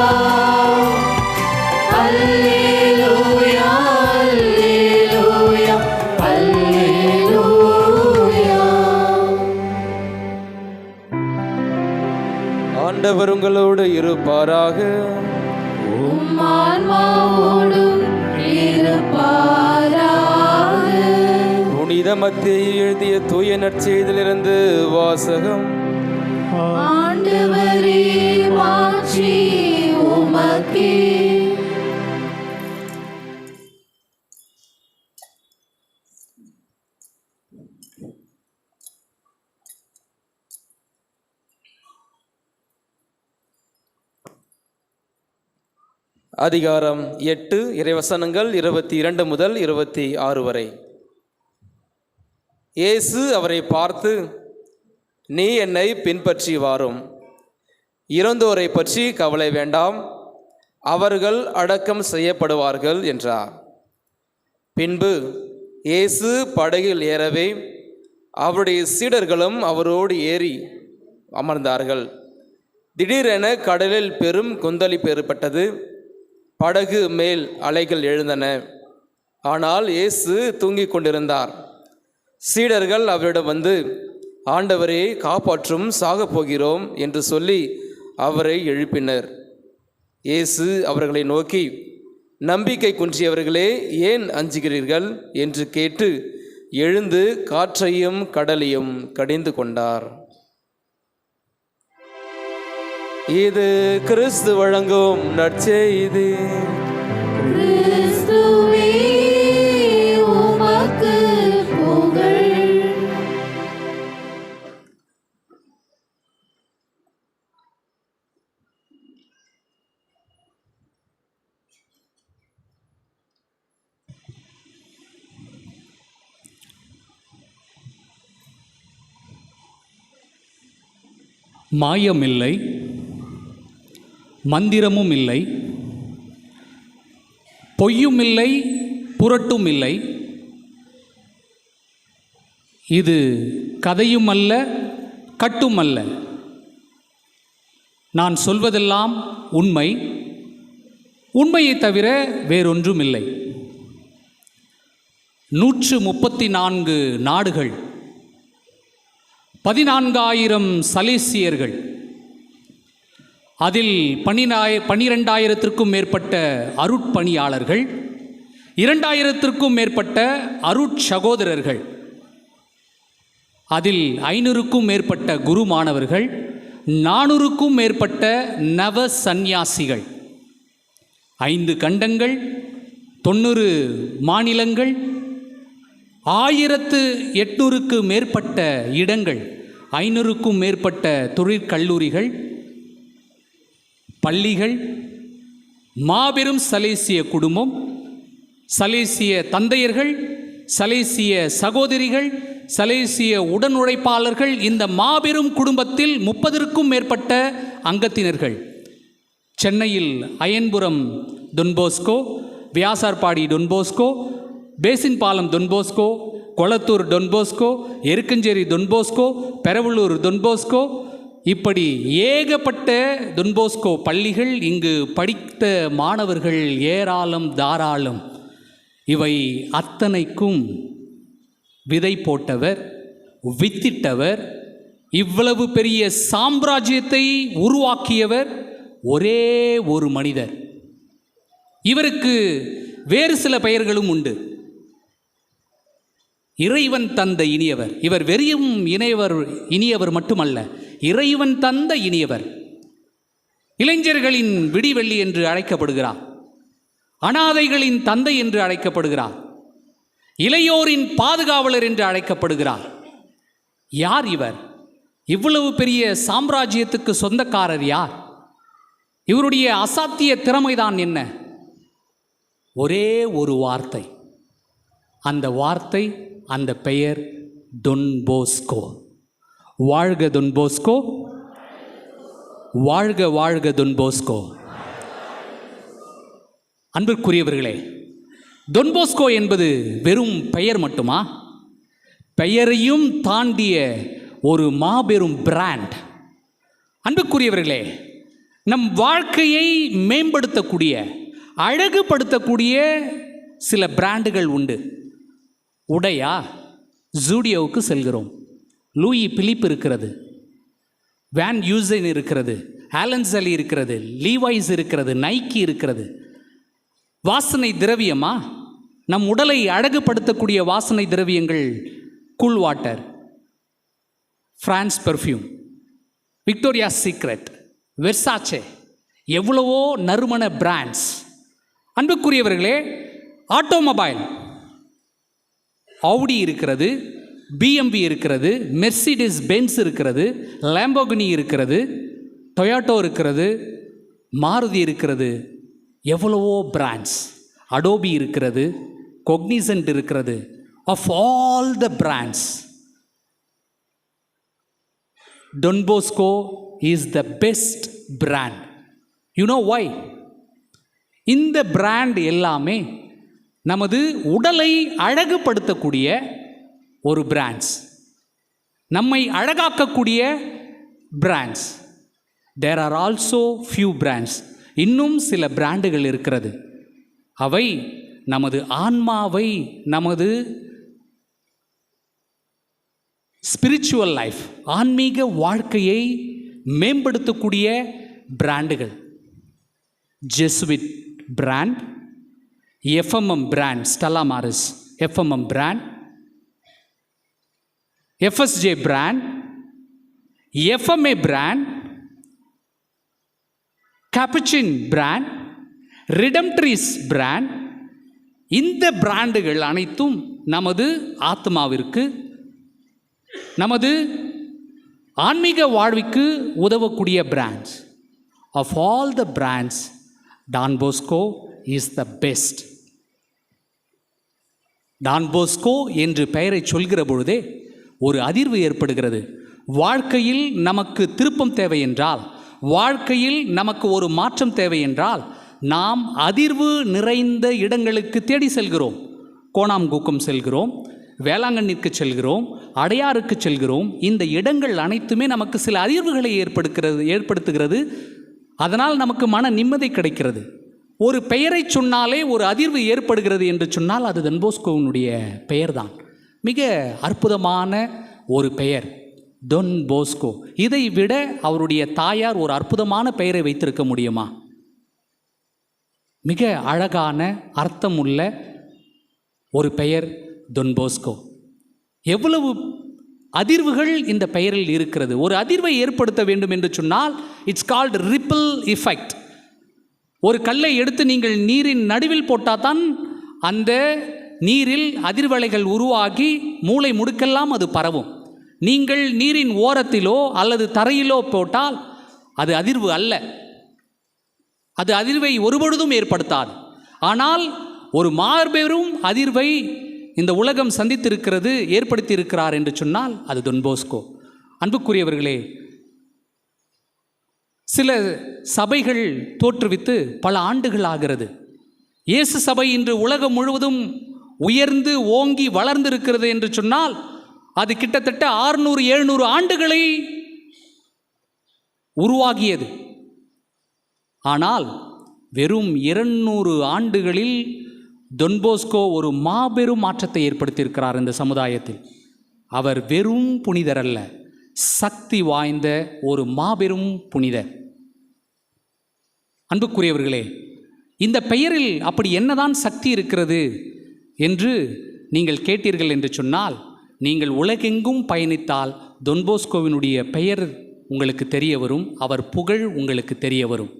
அல்லேலூயா அல்லேலூயா அல்லேலூயா. ஆண்டவர் உங்களோடு இருப்பாராக. உம் ஆன்மாவோடும் இருப்பாராக. புனித மத்தேயு எழுதிய தூய நற்செய்தியிலிருந்து வாசகம். ஆண்டவரே மாட்சி உமக்கே. அதிகாரம் 8 இறைவசனங்கள் 22 முதல் 26 வரை. இயேசு அவரை பார்த்து, நீ என்னை பின்பற்றி வாரும். இறந்தோரை பற்றி கவலை வேண்டாம், அவர்கள் அடக்கம் செய்யப்படுவார்கள் என்றார். பின்பு இயேசு படகில் ஏறவே அவருடைய சீடர்களும் அவரோடு ஏறி அமர்ந்தார்கள். திடீரென கடலில் பெரும் கொந்தளிப்பு ஏற்பட்டது. படகு மேல் அலைகள் எழுந்தன. ஆனால் இயேசு தூங்கிக் கொண்டிருந்தார். சீடர்கள் அவரிடம் வந்து, ஆண்டவரே காப்பாற்றும், சாகப் போகிறோம் என்று சொல்லி அவரை எழுப்பினர். இயேசு அவர்களை நோக்கி, நம்பிக்கை குன்றியவர்களே, ஏன் அஞ்சுகிறீர்கள் என்று கேட்டு எழுந்து காற்றையும் கடலையும் கடிந்து கொண்டார். இது கிறிஸ்து வழங்கும் நற்செய்தி. கிறிஸ்துவே உமக்கு புகழ். மாயமில்லை, மந்திரமும் இல்லை, பொய்யும் இல்லை, புரட்டும் இல்லை. இது கதையும் அல்ல, கட்டும் அல்ல. நான் சொல்வதெல்லாம் உண்மை, உண்மையை தவிர வேறொன்றும் இல்லை. 134 நாடுகள், 14,000 சலேசியர்கள், அதில் 12,000-க்கும் மேற்பட்ட அருட்பணியாளர்கள், 2,000-க்கும் மேற்பட்ட அருட்சகோதரர்கள், அதில் 500-க்கும் மேற்பட்ட குரு மாணவர்கள், 400-க்கும் மேற்பட்ட நவ சந்நியாசிகள், 5 கண்டங்கள், 90 மாநிலங்கள், 1800-க்கு மேற்பட்ட இடங்கள், 500-க்கும் மேற்பட்ட தொழிற்கல்லூரிகள், பள்ளிகள், மாபெரும் சலேசிய குடும்பம், சலேசிய தந்தையர்கள், சலேசிய சகோதரிகள், சலேசிய உடனுழைப்பாளர்கள். இந்த மாபெரும் குடும்பத்தில் 30-க்கும் மேற்பட்ட அங்கத்தினர்கள். சென்னையில் அயன்புரம் டொன்போஸ்கோ, வியாசார்பாடி டொன்போஸ்கோ, பேசின்பாலம் Don Bosco, Kolathur Don Bosco, Erukkancheri Don Bosco, Peravallur Don Bosco, இப்படி ஏகப்பட்ட டொன்போஸ்கோ பள்ளிகள், இங்கு படித்த மாணவர்கள் ஏராளம் தாராளம். இவை அத்தனைக்கும் விதை போட்டவர், வித்திட்டவர், இவ்வளவு பெரிய சாம்ராஜ்யத்தை உருவாக்கியவர் ஒரே ஒரு மனிதர். இவருக்கு வேறு சில பெயர்களும் உண்டு. இறைவன் தந்த இனியவர். இவர் வெறியும் இனியவர் மட்டுமல்ல, இறைவன் தந்த இனியவர். இளைஞர்களின் விடிவெள்ளி என்று அழைக்கப்படுகிறார். அனாதைகளின் தந்தை என்று அழைக்கப்படுகிறார். இளையோரின் பாதுகாவலர் என்று அழைக்கப்படுகிறார். யார் இவர்? இவ்வளவு பெரிய சாம்ராஜ்யத்துக்கு சொந்தக்காரர் யார்? இவருடைய அசாத்திய திறமைதான் என்ன? ஒரே ஒரு வார்த்தை. அந்த வார்த்தை, அந்த பெயர் டொன்போஸ்கோ. வாழ்க டொன்போஸ்கோ, வாழ்க வாழ்க டொன்போஸ்கோ. அன்பிற்குரியவர்களே, டொன்போஸ்கோ என்பது வெறும் பெயர் மட்டுமா? பெயரையும் தாண்டிய ஒரு மாபெரும் பிராண்ட். அன்புக்குரியவர்களே, நம் வாழ்க்கையை மேம்படுத்தக்கூடிய, அழகுபடுத்தக்கூடிய சில பிராண்டுகள் உண்டு. உடையா? ஜூடியோவுக்கு செல்கிறோம். லூயி பிலிப் இருக்கிறது, வேன் யூசன் இருக்கிறது, ஆலன்சலி இருக்கிறது, லீவாய்ஸ் இருக்கிறது, நைக்கி இருக்கிறது. வாசனை திரவியமா? நம் உடலை அழகுபடுத்தக்கூடிய வாசனை திரவியங்கள் cool water, France perfume, Victoria Secret, Versace, எவ்வளவோ நறுமண பிராண்ட்ஸ். அன்புக்குரியவர்களே, ஆட்டோமொபைல் ஆடி இருக்கிறது, பிஎம்பி இருக்கிறது, மெர்சிடிஸ் பென்ஸ் இருக்கிறது, லேம்போகினி இருக்கிறது, டொயோட்டோ இருக்கிறது, மாருதி இருக்கிறது, எவ்வளவோ பிராண்ட்ஸ். அடோபி இருக்கிறது, கொக்னிசன்ட் இருக்கிறது. Of all the brands, Don Bosco is the best brand. You know why? இந்த பிராண்ட் எல்லாமே நமது உடலை அழகுபடுத்தக்கூடிய ஒரு பிராண்ட்ஸ், நம்மை அழகாக்கக்கூடிய brands. There are also few brands. இன்னும் சில பிராண்டுகள் இருக்கிறது. அவை நமது ஆன்மாவை, நமது ஸ்பிரிச்சுவல் லைஃப், ஆன்மீக வாழ்க்கையை மேம்படுத்தக்கூடிய பிராண்டுகள். Jesuit brand, FMM brand, Stella Maris FMM brand, FSJ brand, FMA brand, Capuchin brand, Redemptoris brand. இந்த பிராண்டுகள் அனைத்தும் நமது ஆத்மாவிற்கு, நமது ஆன்மீக வாழ்விற்கு உதவக்கூடிய brands. Of all the brands, Don Bosco is the best. Don Bosco என்று பெயரை சொல்கிற பொழுதே ஒரு அதிர்வு ஏற்படுகிறது. வாழ்க்கையில் நமக்கு திருப்பம் தேவை என்றால், வாழ்க்கையில் நமக்கு ஒரு மாற்றம் தேவை என்றால், நாம் அதிர்வு நிறைந்த இடங்களுக்கு தேடி செல்கிறோம். கோணாம்கூக்கம் செல்கிறோம், வேளாங்கண்ணிற்கு செல்கிறோம், அடையாருக்கு செல்கிறோம். இந்த இடங்கள் அனைத்துமே நமக்கு சில அதிர்வுகளை ஏற்படுத்துகிறது. அதனால் நமக்கு மன நிம்மதி கிடைக்கிறது. ஒரு பெயரை சொன்னாலே ஒரு அதிர்வு ஏற்படுகிறது என்று சொன்னால் அது டொன்போஸ்கோவினுடைய பெயர்தான். மிக அற்புதமான ஒரு பெயர் டொன் போஸ்கோ. இதை விட அவருடைய தாயார் ஒரு அற்புதமான பெயரை வைத்திருக்க முடியுமா? மிக அழகான அர்த்தமுள்ள ஒரு பெயர் டொன் போஸ்கோ. எவ்வளவு அதிர்வுகள் இந்த பெயரில் இருக்கிறது. ஒரு அதிர்வை ஏற்படுத்த வேண்டும் என்று சொன்னால் இட்ஸ் கால்டு ரிப்பிள் எஃபெக்ட். ஒரு கல்லை எடுத்து நீங்கள் நீரின் நடுவில் போட்டால் தான் அந்த நீரில் அதிர்வலைகள் உருவாகி மூளை முடுக்கெல்லாம் அது பரவும். நீங்கள் நீரின் ஓரத்திலோ அல்லது தரையிலோ போட்டால் அது அதிர்வு அல்ல, அது அதிர்வை ஒருபொழுதும் ஏற்படுத்தாது. ஆனால் ஒரு மாபெரும் அதிர்வை இந்த உலகம் சந்தித்திருக்கிறது, ஏற்படுத்தி இருக்கிறார் என்று சொன்னால் அது டொன்போஸ்கோ. அன்புக்குரியவர்களே, சில சபைகள் தோற்றுவித்து பல ஆண்டுகள் ஆகிறது. இயேசு சபை இன்று உலகம் முழுவதும் உயர்ந்து ஓங்கி வளர்ந்திருக்கிறது என்று சொன்னால் அது கிட்டத்தட்ட 600-700 ஆண்டுகளை உருவாகியது. ஆனால் வெறும் 200 ஆண்டுகளில் டொன்போஸ்கோ ஒரு மாபெரும் மாற்றத்தை ஏற்படுத்தியிருக்கிறார் இந்த சமுதாயத்தில். அவர் வெறும் புனிதர் அல்ல, சக்தி வாய்ந்த ஒரு மாபெரும் புனிதர். அன்புக்குரியவர்களே, இந்த பெயரில் அப்படி என்னதான் சக்தி இருக்கிறது என்று நீங்கள் கேட்டீர்கள் என்று சொன்னால், நீங்கள் உலகெங்கும் பயணித்தால் டொன்போஸ்கோவினுடைய பெயர் உங்களுக்கு தெரிய வரும், அவர் புகழ் உங்களுக்கு தெரிய வரும்.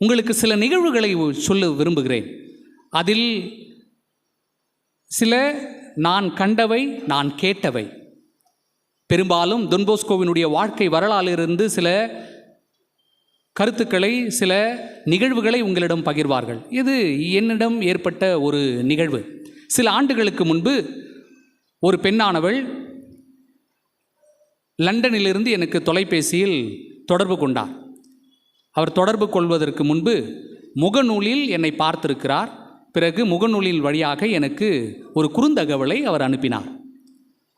உங்களுக்கு சில நிகழ்வுகளை சொல்ல விரும்புகிறேன். அதில் சில நான் கண்டவை, நான் கேட்டவை. பெரும்பாலும் டொன்போஸ்கோவினுடைய வாழ்க்கை வரலாறிலிருந்து சில கருத்துக்களை, சில நிகழ்வுகளை உங்களிடம் பகிர்வார்கள். இது என்னிடம் ஏற்பட்ட ஒரு நிகழ்வு. சில ஆண்டுகளுக்கு முன்பு ஒரு பெண்ணானவள் லண்டனிலிருந்து எனக்கு தொலைபேசியில் தொடர்பு கொண்டார். அவர் தொடர்பு கொள்வதற்கு முன்பு முகநூலில் என்னை பார்த்திருக்கிறார். பிறகு முகநூலில் வழியாக எனக்கு ஒரு குறுந்தகவலை அவர் அனுப்பினார்.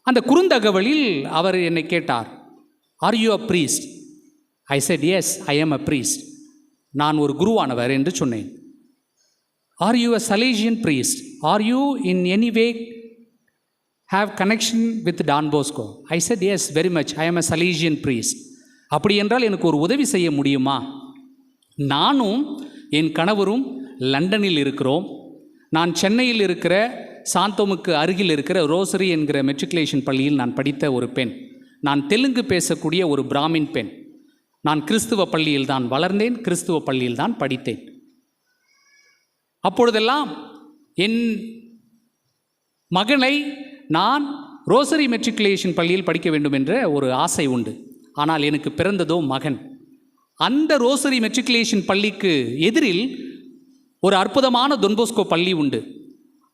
அந்த குறுந்தகவலில் அவர் என்னை கேட்டார், are you a priest? I said yes, I am a priest. நான் ஒரு குருவானவர் என்று சொன்னேன். Are you a Salesian priest? Are you in any way have connection with Don Bosco? I said yes, very much. I am a Salesian priest. அப்படி என்றால் எனக்கு ஒரு உதவி செய்ய முடியுமா? நானும் என் கணவரும் லண்டனில் இருக்கிறோம். நான் சென்னையில் இருக்கிற சாந்தோமுக்கு அருகில் இருக்கிற ரோசரி என்கிற மெட்ரிகுலேஷன் பள்ளியில் நான் படித்த ஒரு பெண். நான் தெலுங்கு பேசக்கூடிய ஒரு பிராமின் பெண். நான் கிறிஸ்துவ பள்ளியில் தான் வளர்ந்தேன், கிறிஸ்துவ பள்ளியில் தான் படித்தேன். அப்பொழுதெல்லாம் என் மகனை நான் ரோசரி மெட்ரிகுலேஷன் பள்ளியில் படிக்க வேண்டும் என்ற ஒரு ஆசை உண்டு. ஆனால் எனக்கு பிறந்ததோ மகன். அந்த ரோசரி மெட்ரிகுலேஷன் பள்ளிக்கு எதிரில் ஒரு அற்புதமான டொன்போஸ்கோ பள்ளி உண்டு.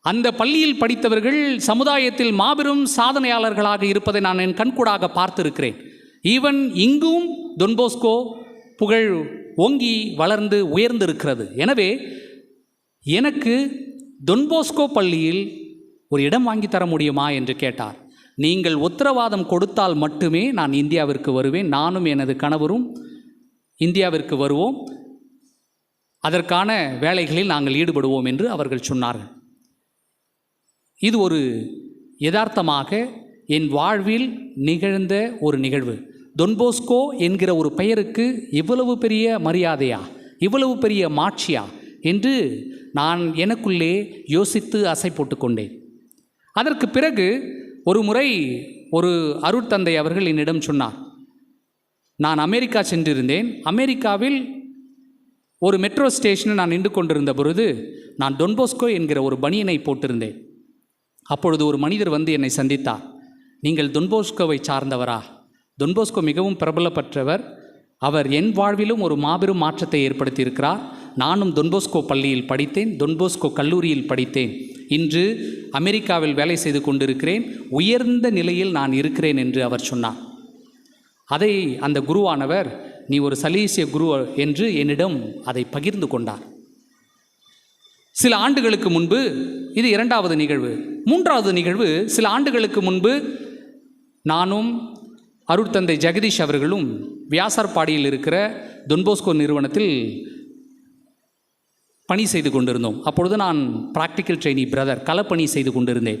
அந்த பள்ளியில் படித்தவர்கள் சமுதாயத்தில் மாபெரும் சாதனையாளர்களாக இருப்பதை நான் என் கண்கூடாக பார்த்திருக்கிறேன். ஈவன் இங்கும் டொன்போஸ்கோ புகழ் ஓங்கி வளர்ந்து உயர்ந்திருக்கிறது. எனவே எனக்கு டொன்போஸ்கோ பள்ளியில் ஒரு இடம் வாங்கி தர முடியுமா என்று கேட்டார். நீங்கள் உத்தரவாதம் கொடுத்தால் மட்டுமே நான் இந்தியாவிற்கு வருவேன், நானும் எனது கணவரும் இந்தியாவிற்கு வருவோம், அதற்கான வேலைகளில் நாங்கள் ஈடுபடுவோம் என்று அவர்கள் சொன்னார்கள். இது ஒரு யதார்த்தமாக என் வாழ்வில் நிகழ்ந்த ஒரு நிகழ்வு. டொன்போஸ்கோ என்கிற ஒரு பெயருக்கு இவ்வளவு பெரிய மரியாதையா, இவ்வளவு பெரிய மாட்சியா என்று நான் எனக்குள்ளே யோசித்து அசை போட்டு கொண்டேன். அதற்கு பிறகு ஒரு முறை ஒரு அருட்தந்தை அவர்கள் என்னிடம் சொன்னார், நான் அமெரிக்கா சென்றிருந்தேன். அமெரிக்காவில் ஒரு மெட்ரோ ஸ்டேஷனில் நான் நின்று கொண்டிருந்த பொழுது நான் டொன்போஸ்கோ என்கிற ஒரு பனியனை போட்டிருந்தேன். அப்பொழுது ஒரு மனிதர் வந்து என்னை சந்தித்தார். நீங்கள் டொன்போஸ்கோவை சார்ந்தவரா? டொன்போஸ்கோ மிகவும் பிரபலப்பட்டவர். அவர் என் வாழ்விலும் ஒரு மாபெரும் மாற்றத்தை ஏற்படுத்தியிருக்கிறார். நானும் டொன்போஸ்கோ பள்ளியில் படித்தேன், டொன்போஸ்கோ கல்லூரியில் படித்தேன். இன்று அமெரிக்காவில் வேலை செய்து கொண்டிருக்கிறேன், உயர்ந்த நிலையில் நான் இருக்கிறேன் என்று அவர் சொன்னார். அதை அந்த குருவானவர், நீ ஒரு சலேசிய குரு என்று என்னிடம் அதை பகிர்ந்து கொண்டார். சில ஆண்டுகளுக்கு முன்பு, இது 2வது நிகழ்வு. 3வது நிகழ்வு, சில ஆண்டுகளுக்கு முன்பு நானும் அருட்தந்தை ஜெகதீஷ் அவர்களும் வியாசார்பாடியில் இருக்கிற டொன்போஸ்கோ நிறுவனத்தில் பணி செய்து கொண்டிருந்தோம். அப்பொழுது நான் ப்ராக்டிக்கல் ட்ரெயினி பிரதர் களப்பணி செய்து கொண்டிருந்தேன்.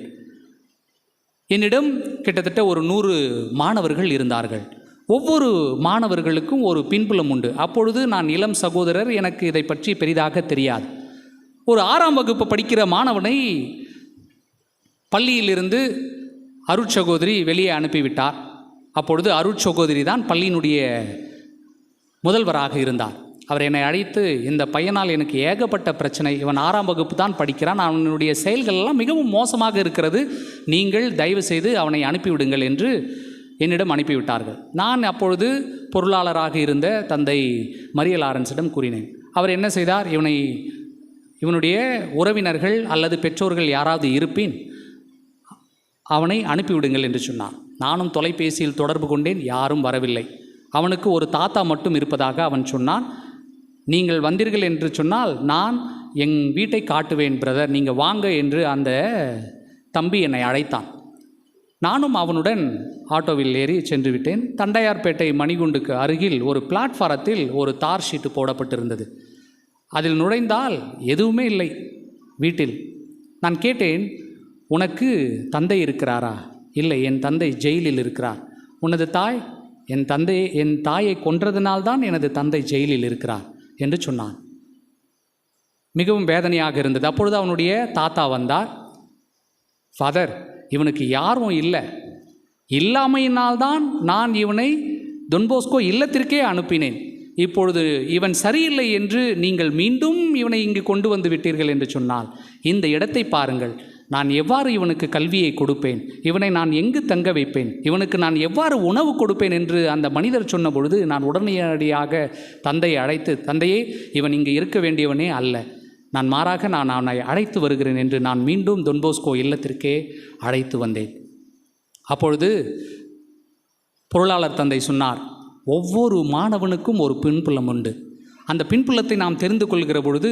என்னிடம் கிட்டத்தட்ட ஒரு 100 மாணவர்கள் இருந்தார்கள். ஒவ்வொரு மாணவர்களுக்கும் ஒரு பின்புலம் உண்டு. அப்பொழுது நான் இளம் சகோதரர், எனக்கு இதை பற்றி பெரிதாக தெரியாது. ஒரு 6ஆம் வகுப்பு படிக்கிற மாணவனை பள்ளியிலிருந்து அருட்சகோதரி வெளியே அனுப்பிவிட்டார். அப்பொழுது அருட்சகோதரி தான் பள்ளியினுடைய முதல்வராக இருந்தார். அவர் என்னை அழைத்து, இந்த பையனால் எனக்கு ஏகப்பட்ட பிரச்சனை, இவன் 6ஆம் வகுப்பு தான் படிக்கிறான், அவனுடைய செயல்கள் எல்லாம் மிகவும் மோசமாக இருக்கிறது, நீங்கள் தயவு செய்து அவனை அனுப்பிவிடுங்கள் என்று என்னிடம் அனுப்பிவிட்டார்கள். நான் அப்பொழுது பொருளாளராக இருந்த தந்தை மரிய லாரன்ஸிடம் கூறினேன். அவர் என்ன செய்தார், இவனுடைய உறவினர்கள் அல்லது பெற்றோர்கள் யாராவது இருப்பின் அவனை அனுப்பிவிடுங்கள் என்று சொன்னார். நானும் தொலைபேசியில் தொடர்பு கொண்டேன், யாரும் வரவில்லை. அவனுக்கு ஒரு தாத்தா மட்டும் இருப்பதாக அவன் சொன்னான். நீங்கள் வந்தீர்கள் என்று சொன்னால் நான் என் வீட்டை காட்டுவேன் பிரதர், நீங்கள் வாங்க என்று அந்த தம்பி என்னை அழைத்தான். நானும் அவனுடன் ஆட்டோவில் ஏறி சென்று விட்டேன். தண்டையார்பேட்டை மணிகுண்டுக்கு அருகில் ஒரு பிளாட்ஃபாரத்தில் ஒரு தார் ஷீட்டு போடப்பட்டிருந்தது. அதில் நுழைந்தால் எதுவுமே இல்லை வீட்டில். நான் கேட்டேன், உனக்கு தந்தை இருக்கிறாரா? இல்லை, என் தந்தை ஜெயிலில் இருக்கிறார். உனது தாய்? என் தாயை கொன்றதினால்தான் எனது தந்தை ஜெயிலில் இருக்கிறார் என்று சொன்னான். மிகவும் வேதனையாக இருந்தது. அப்பொழுது அவனுடைய தாத்தா வந்தார். ஃபாதர், இவனுக்கு யாரும் இல்லை, இல்லாமையினால்தான் நான் இவனை தொன்போஸ்கோ இல்லத்திற்கே அனுப்பினேன். இப்பொழுது இவன் சரியில்லை என்று நீங்கள் மீண்டும் இவனை இங்கு கொண்டு வந்து விட்டீர்கள் என்று சொன்னால், இந்த இடத்தை பாருங்கள், நான் எவ்வாறு இவனுக்கு கல்வியை கொடுப்பேன், இவனை நான் எங்கு தங்க வைப்பேன், இவனுக்கு நான் எவ்வாறு உணவு கொடுப்பேன் என்று அந்த மனிதர் சொன்ன பொழுது நான் உடனடியாக தந்தையை அழைத்து, தந்தையே, இவன் இங்கு இருக்க வேண்டியவனே அல்ல, நான் மாறாக நான் அவனை அழைத்து வருகிறேன் என்று நான் மீண்டும் தொன்போஸ்கோ இல்லத்திற்கே அழைத்து வந்தேன். அப்பொழுது பொருளாளர் தந்தை சொன்னார், ஒவ்வொரு மாணவனுக்கும் ஒரு பின்புலம் உண்டு. அந்த பின்புலத்தை நாம் தெரிந்து கொள்கிற பொழுது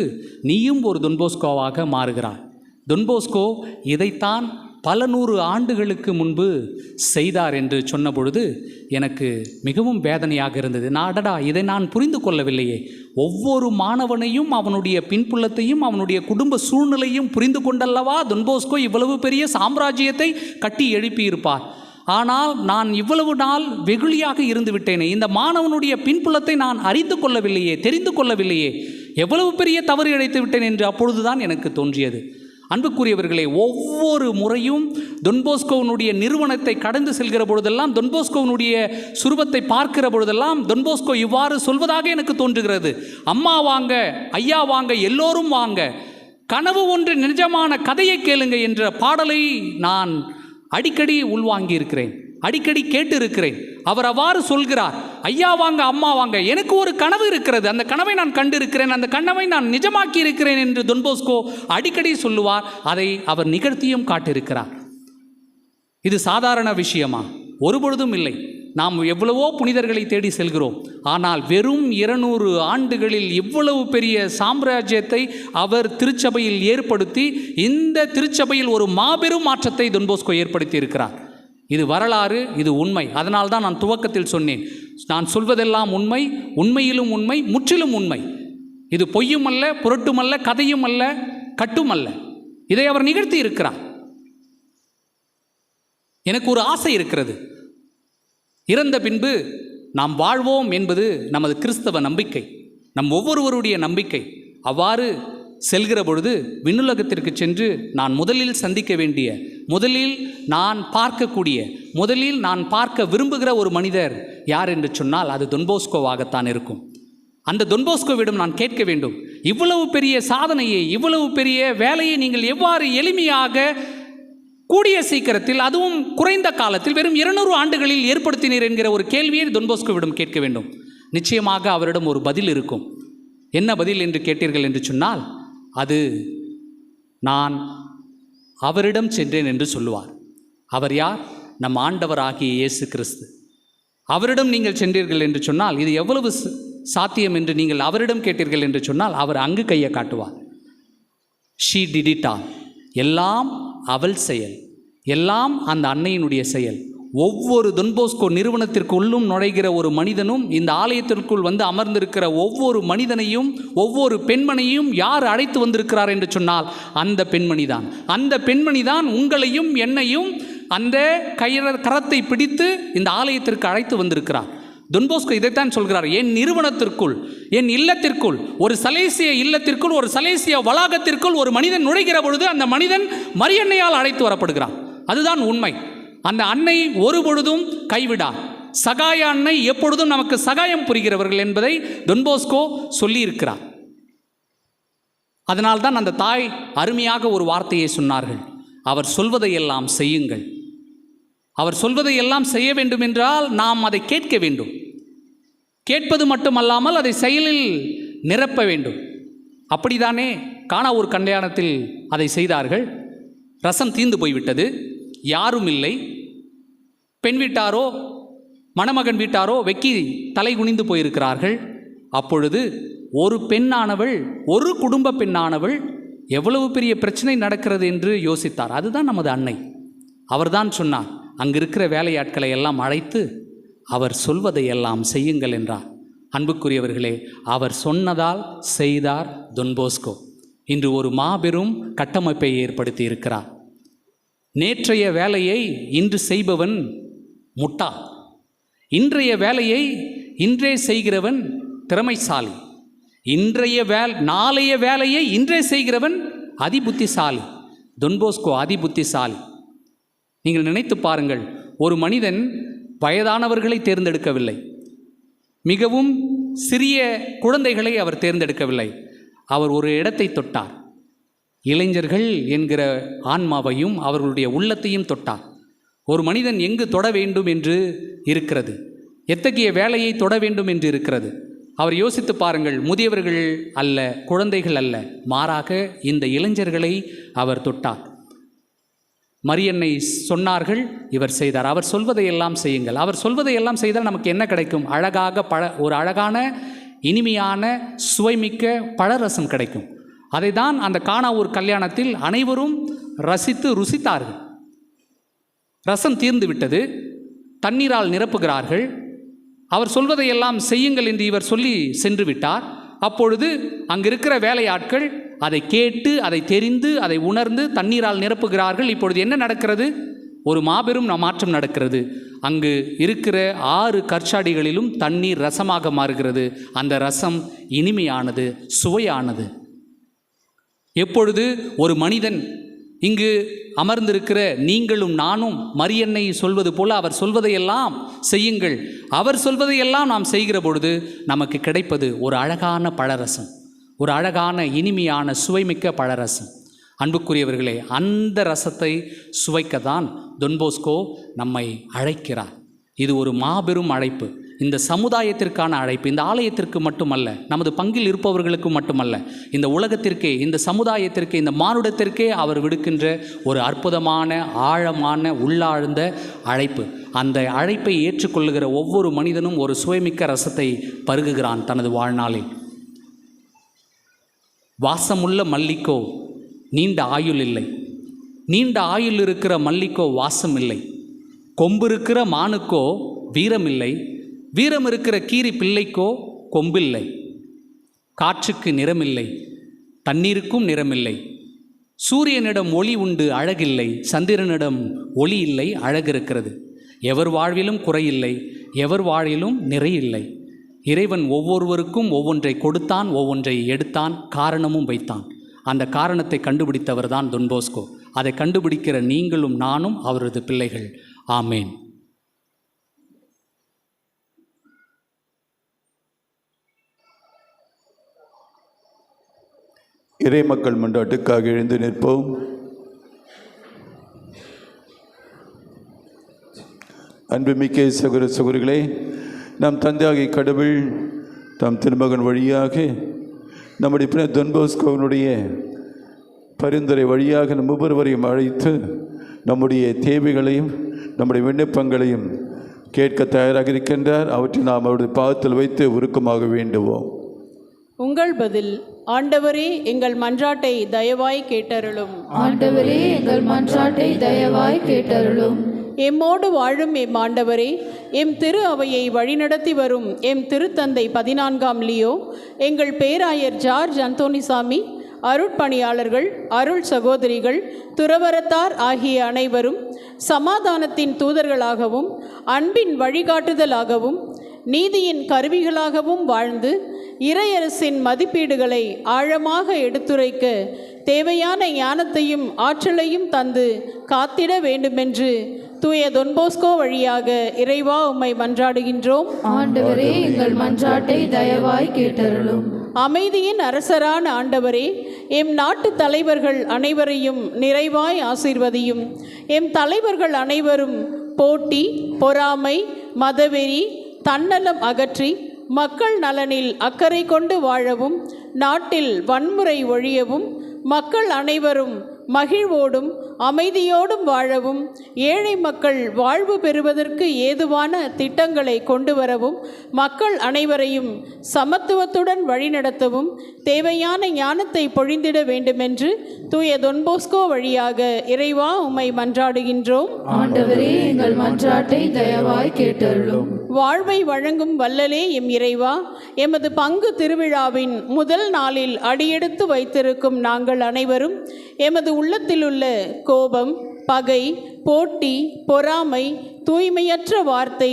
நீயும் ஒரு தொன்போஸ்கோவாக மாறுகிறாய். தொன்போஸ்கோ இதைத்தான் பல 100 ஆண்டுகளுக்கு முன்பு செய்தார் என்று சொன்ன பொழுது எனக்கு மிகவும் வேதனையாக இருந்தது. நாடடா, இதை நான் புரிந்து கொள்ளவில்லையே. ஒவ்வொரு மாணவனையும் அவனுடைய பின்புலத்தையும் அவனுடைய குடும்ப சூழ்நிலையும் புரிந்து கொண்டல்லவா தொன்போஸ்கோ இவ்வளவு பெரிய சாம்ராஜ்யத்தை கட்டி எழுப்பியிருப்பார். ஆனால் நான் இவ்வளவு நாள் வெகுளியாக இருந்து விட்டேனே, இந்த மாணவனுடைய பின்புலத்தை நான் அறிந்து கொள்ளவில்லையே, தெரிந்து கொள்ளவில்லையே, எவ்வளவு பெரிய தவறு இழைத்து விட்டேன் என்று அப்பொழுதுதான் எனக்கு தோன்றியது. அன்புக்குரியவர்களே, ஒவ்வொரு முறையும் தொன்போஸ்கோவனுடைய நிறுவனத்தை கடந்து செல்கிற பொழுதெல்லாம், தொன்போஸ்கோவனுடைய சுரூபத்தை பார்க்கிற பொழுதெல்லாம் தொன்போஸ்கோ இவ்வாறு சொல்வதாக எனக்கு தோன்றுகிறது. அம்மா வாங்க, ஐயா வாங்க, எல்லோரும் வாங்க, கனவு ஒன்று நிஜமான கதையை கேளுங்க என்ற பாடலை நான் அடிக்கடி உள்வாங்கி இருக்கிறேன், அடிக்கடி கேட்டு இருக்கிறேன். அவர் அவ்வாறு சொல்கிறார், ஐயா வாங்க, அம்மா வாங்க, எனக்கு ஒரு கனவு இருக்கிறது, அந்த கனவை நான் கண்டு இருக்கிறேன், அந்த கனவை நான் நிஜமாக்கி இருக்கிறேன் என்று தொன்போஸ்கோ அடிக்கடி சொல்லுவார். அதை அவர் நிகழ்த்தியும் காட்டியிருக்கிறார். இது சாதாரண விஷயமா? ஒருபொழுதும் இல்லை. நாம் எவ்வளவோ புனிதர்களை தேடி செல்கிறோம், ஆனால் வெறும் 200 ஆண்டுகளில் இவ்வளவு பெரிய சாம்ராஜ்யத்தை அவர் திருச்சபையில் ஏற்படுத்தி, இந்த திருச்சபையில் ஒரு மாபெரும் மாற்றத்தை தொன்போஸ்கோ ஏற்படுத்தி இருக்கிறார். இது வரலாறு, இது உண்மை. அதனால்தான் நான் துவக்கத்தில் சொன்னேன், நான் சொல்வதெல்லாம் உண்மை, உண்மையிலும் உண்மை, முற்றிலும் உண்மை. இது பொய்யும் அல்ல, புரட்டுமல்ல, கதையும் அல்ல, கட்டுமல்ல. இதை அவர் நிகழ்த்தி இருக்கிறார். எனக்கு ஒரு ஆசை இருக்கிறது. இறந்த பின்பு நாம் வாழ்வோம் என்பது நமது கிறிஸ்தவ நம்பிக்கை, நம் ஒவ்வொருவருடைய நம்பிக்கை. அவ்வாறு செல்கிற பொழுது விண்ணுலகத்திற்கு சென்று நான் முதலில் சந்திக்க வேண்டிய, முதலில் நான் பார்க்கக்கூடிய, முதலில் நான் பார்க்க விரும்புகிற ஒரு மனிதர் யார் என்று சொன்னால் அது தொன்போஸ்கோவாகத்தான் இருக்கும். அந்த தொன்போஸ்கோவிடம் நான் கேட்க வேண்டும், இவ்வளவு பெரிய சாதனையை, இவ்வளவு பெரிய வேலையை நீங்கள் எவ்வாறு எளிமையாக கூடிய சீக்கிரத்தில், அதுவும் குறைந்த காலத்தில், வெறும் 200 ஆண்டுகளில் ஏற்படுத்தினீர் என்கிற ஒரு கேள்வியை தொன்போஸ்கோவிடம் கேட்க வேண்டும். நிச்சயமாக அவரிடம் ஒரு பதில் இருக்கும். என்ன பதில் என்று கேட்டீர்கள் என்று சொன்னால், அது நான் அவரிடம் சென்றேன் என்று சொல்லுவார். அவர் யார்? நம் ஆண்டவர் ஆகிய இயேசு கிறிஸ்து. அவரிடம் நீங்கள் சென்றீர்கள் என்று சொன்னால், இது எவ்வளவு சாத்தியம் என்று நீங்கள் அவரிடம் கேட்டீர்கள் என்று சொன்னால், அவர் அங்கு கையை காட்டுவார். She did it all. எல்லாம் அவள் செயல், எல்லாம் அந்த அன்னையினுடைய செயல். ஒவ்வொரு தொன்போஸ்கோ நிறுவனத்திற்குள்ளும் நுழைகிற ஒரு மனிதனும், இந்த ஆலயத்திற்குள் வந்து அமர்ந்திருக்கிற ஒவ்வொரு மனிதனையும், ஒவ்வொரு பெண்மணியும் யார் அழைத்து வந்திருக்கிறார் என்று சொன்னால் அந்த பெண்மணி தான். அந்த பெண்மணி தான் உங்களையும் என்னையும் அந்த கரத்தை பிடித்து இந்த ஆலயத்திற்கு அழைத்து வந்திருக்கிறார். தொன்போஸ்கோ இதைத்தான் சொல்கிறார், என் நிறுவனத்திற்குள், என் இல்லத்திற்குள், ஒரு சலேசிய இல்லத்திற்குள், ஒரு சலேசிய வளாகத்திற்குள் ஒரு மனிதன் நுழைகிற பொழுது அந்த மனிதன் மரியன்னையால் அழைத்து வரப்படுகிறான். அதுதான் உண்மை. அந்த அன்னை ஒரு பொழுதும் கைவிடார். சகாய அன்னை எப்பொழுதும் நமக்கு சகாயம் புரிகிறவர்கள் என்பதை தொன்போஸ்கோ சொல்லியிருக்கிறார். அதனால்தான் அந்த தாய் அருமையாக ஒரு வார்த்தையை சொன்னார்கள், அவர் சொல்வதையெல்லாம் செய்யுங்கள். அவர் சொல்வதையெல்லாம் செய்ய வேண்டும் என்றால் நாம் அதை கேட்க வேண்டும். கேட்பது மட்டுமல்லாமல் அதை செயலில் நிரப்ப வேண்டும். அப்படித்தானே கானாவூர் கல்யாணத்தில் அதை செய்தார்கள். ரசம் தீர்ந்து போய்விட்டது, யாரும் இல்லை. பெண் வீட்டாரோ மணமகன் வீட்டாரோ வெக்கி தலை குனிந்து போயிருக்கிறார்கள். அப்பொழுது ஒரு பெண்ணானவள், ஒரு குடும்ப பெண்ணானவள் எவ்வளவு பெரிய பிரச்சனை நடக்கிறது என்று யோசித்தார். அதுதான் நமது அன்னை. அவர்தான் சொன்னார், அங்கு இருக்கிற வேலையாட்களை எல்லாம் அழைத்து அவர் சொல்வதையெல்லாம் செய்யுங்கள் என்றார். அன்புக்குரியவர்களே, அவர் சொன்னதால் செய்தார் தொன் போஸ்கோ. இன்று ஒரு மாபெரும் கட்டமைப்பை ஏற்படுத்தி இருக்கிறார். நேற்றைய வேலையை இன்று செய்பவன் முட்டாள், இன்றைய வேலையை இன்றே செய்கிறவன் திறமைசாலி, நாளைய வேலையை இன்றே செய்கிறவன் அதிபுத்திசாலி. தொன் போஸ்கோ அதிபுத்திசாலி. நீங்கள் நினைத்து பாருங்கள், ஒரு மனிதன் வயதானவர்களை தேர்ந்தெடுக்கவில்லை, மிகவும் சிறிய குழந்தைகளை அவர் தேர்ந்தெடுக்கவில்லை. அவர் ஒரு இடத்தை தொட்டார். இளைஞர்கள் என்கிற ஆன்மாவையும் அவர்களுடைய உள்ளத்தையும் தொட்டார். ஒரு மனிதன் எங்கு தொட வேண்டும் என்று இருக்கிறது, எத்தகைய வேலையை தொட வேண்டும் என்று இருக்கிறது. அவர் யோசித்து பாருங்கள், முதியவர்கள் அல்ல, குழந்தைகள் அல்ல, மாறாக இந்த இளைஞர்களை அவர் தொட்டார். மரியன்னை சொன்னார்கள், இவர் செய்தார். அவர் சொல்வதையெல்லாம் செய்யுங்கள். அவர் சொல்வதையெல்லாம் செய்தால் நமக்கு என்ன கிடைக்கும்? ஒரு அழகான இனிமையான சுவைமிக்க பழரசம் கிடைக்கும். அதை தான் அந்த கானாவூர் கல்யாணத்தில் அனைவரும் ரசித்து ருசித்தார்கள். ரசம் தீர்ந்து விட்டது, தண்ணீரால் நிரப்புகிறார்கள். அவர் சொல்வதையெல்லாம் செய்யுங்கள் என்று இவர் சொல்லி சென்று விட்டார். அப்பொழுது அங்கிருக்கிற வேலையாட்கள் அதை கேட்டு, அதை தெரிந்து, அதை உணர்ந்து தண்ணீரால் நிரப்புகிறார்கள். இப்பொழுது என்ன நடக்கிறது? ஒரு மாபெரும் மாற்றம் நடக்கிறது. அங்கு இருக்கிற 6 கற்சாடிகளிலும் தண்ணீர் ரசமாக மாறுகிறது. அந்த ரசம் இனிமையானது, சுவையானது. எப்பொழுது ஒரு மனிதன், இங்கு அமர்ந்திருக்கிற நீங்களும் நானும் மரியன்னை சொல்வது போல அவர் சொல்வதையெல்லாம் செய்யுங்கள், அவர் சொல்வதையெல்லாம் நாம் செய்கிற பொழுது நமக்கு கிடைப்பது ஒரு அழகான பழரசம், ஒரு அழகான இனிமையான சுவைமிக்க பழரசம். அன்புக்குரியவர்களே, அந்த ரசத்தை சுவைக்கத்தான் தொன் போஸ்கோ நம்மை அழைக்கிறார். இது ஒரு மாபெரும் அழைப்பு, இந்த சமுதாயத்திற்கான அழைப்பு. இந்த ஆலயத்திற்கு மட்டுமல்ல, நமது பங்கில் இருப்பவர்களுக்கு மட்டுமல்ல, இந்த உலகத்திற்கே, இந்த சமுதாயத்திற்கே, இந்த மானுடத்திற்கே அவர் விடுக்கின்ற ஒரு அற்புதமான ஆழமான உள்ளாழ்ந்த அழைப்பு. அந்த அழைப்பை ஏற்றுக்கொள்ளுகிற ஒவ்வொரு மனிதனும் ஒரு சுவைமிக்க ரசத்தை பருகுகிறான் தனது வாழ்நாளில். வாசமுள்ள மல்லிக்கோ நீண்ட ஆயுள் இல்லை, நீண்ட ஆயுள் இருக்கிற மல்லிக்கோ வாசம் இல்லை. கொம்பு இருக்கிற மானுக்கோ வீரம் இல்லை, வீரம் இருக்கிற கீரி பிள்ளைக்கோ கொம்பில்லை. காற்றுக்கு நிறமில்லை, தண்ணீருக்கும் நிறமில்லை. சூரியனிடம் ஒளி உண்டு, அழகில்லை. சந்திரனிடம் ஒளி இல்லை, அழகு இருக்கிறது. எவர் வாழ்விலும் குறையில்லை, எவர் வாழ்விலும் நிறையில்லை. இறைவன் ஒவ்வொருவருக்கும் ஒவ்வொன்றை கொடுத்தான், ஒவ்வொன்றை எடுத்தான், காரணமும் வைத்தான். அந்த காரணத்தை கண்டுபிடித்தவர் தான் தொன் போஸ்கோ. அதை கண்டுபிடிக்கிற நீங்களும் நானும் அவரது பிள்ளைகள். ஆமேன். இறை மக்கள் மன்றாட்டுக்காக எழுந்து நிற்போம். அன்புமிக்க சகோதர சகோதரிகளே, நம் தந்தையாகிய கடவுள் தம் திருமகன் வழியாக நம்முடைய பின்ன தொன் போஸ்கோவினுடைய பரிந்துரை வழியாக நம் ஒவ்வொருவரையும் அழைத்து நம்முடைய தேவைகளையும் நம்முடைய விண்ணப்பங்களையும் கேட்க தயாராக இருக்கின்றார். அவற்றை நாம் அவருடைய பாதத்தில் வைத்து உருக்கமாக வேண்டுவோம். உங்கள் பதில். ஆண்டவரே, எங்கள் மன்றாட்டை தயவாய் கேட்டருளும். ஆண்டவரே, எங்கள் மன்றாட்டை தயவாய் கேட்டருளும். எம்மோடு வாழும் எம் ஆண்டவரே, எம் திரு அவையை வழிநடத்தி வரும் எம் திருத்தந்தை 14ஆம் லியோ, எங்கள் பேராயர் ஜார்ஜ் அந்தோனிசாமி, அருட்பணியாளர்கள், அருள் சகோதரிகள், துறவரத்தார் ஆகிய அனைவரும் சமாதானத்தின் தூதர்களாகவும் அன்பின் வழிகாட்டுதலாகவும் நீதியின் கருவிகளாகவும் வாழ்ந்து இறையரசின் மதிப்பீடுகளை ஆழமாக எடுத்துரைக்க தேவையான ஞானத்தையும் ஆற்றலையும் தந்து காத்திட வேண்டுமென்று தூய தொன் போஸ்கோ வழியாக இறைவா உம்மை மன்றாடுகின்றோம். ஆண்டவரே, எங்கள் மன்றாட்டை தயவாய் கேட்டருளும். அமைதியின் அரசரான ஆண்டவரே, எம் நாட்டு தலைவர்கள் அனைவரையும் நிறைவாய் ஆசீர்வதியும். எம் தலைவர்கள் அனைவரும் போட்டி, பொறாமை, மதவெறி, தன்னலம் அகற்றி மக்கள் நலனில் அக்கறை கொண்டு வாழவும், நாட்டில் வன்முறை ஒழியவும், மக்கள் அனைவரும் மகிழ்வோடும் அமைதியோடும் வாழவும், ஏழை மக்கள் வாழ்வு பெறுவதற்கு ஏதுவான திட்டங்களை கொண்டு வரவும், மக்கள் அனைவரையும் சமத்துவத்துடன் வழிநடத்தவும் தேவையான ஞானத்தை பொழிந்திட வேண்டுமென்று தூய தொன்போஸ்கோ வழியாக இறைவா உம்மை மன்றாடுகின்றோம். ஆண்டவரே, எங்கள் மன்றாட்டை தயவாய் கேட்டருளும். வாழ்வை வழங்கும் வல்லலே எம் இறைவா, எமது பங்கு திருவிழாவின் முதல் நாளில் அடியெடுத்து வைத்திருக்கும் நாங்கள் அனைவரும் எமது உள்ளத்திலுள்ள கோபம், பகை, போட்டி, பொறாமை, தூய்மையற்ற வார்த்தை,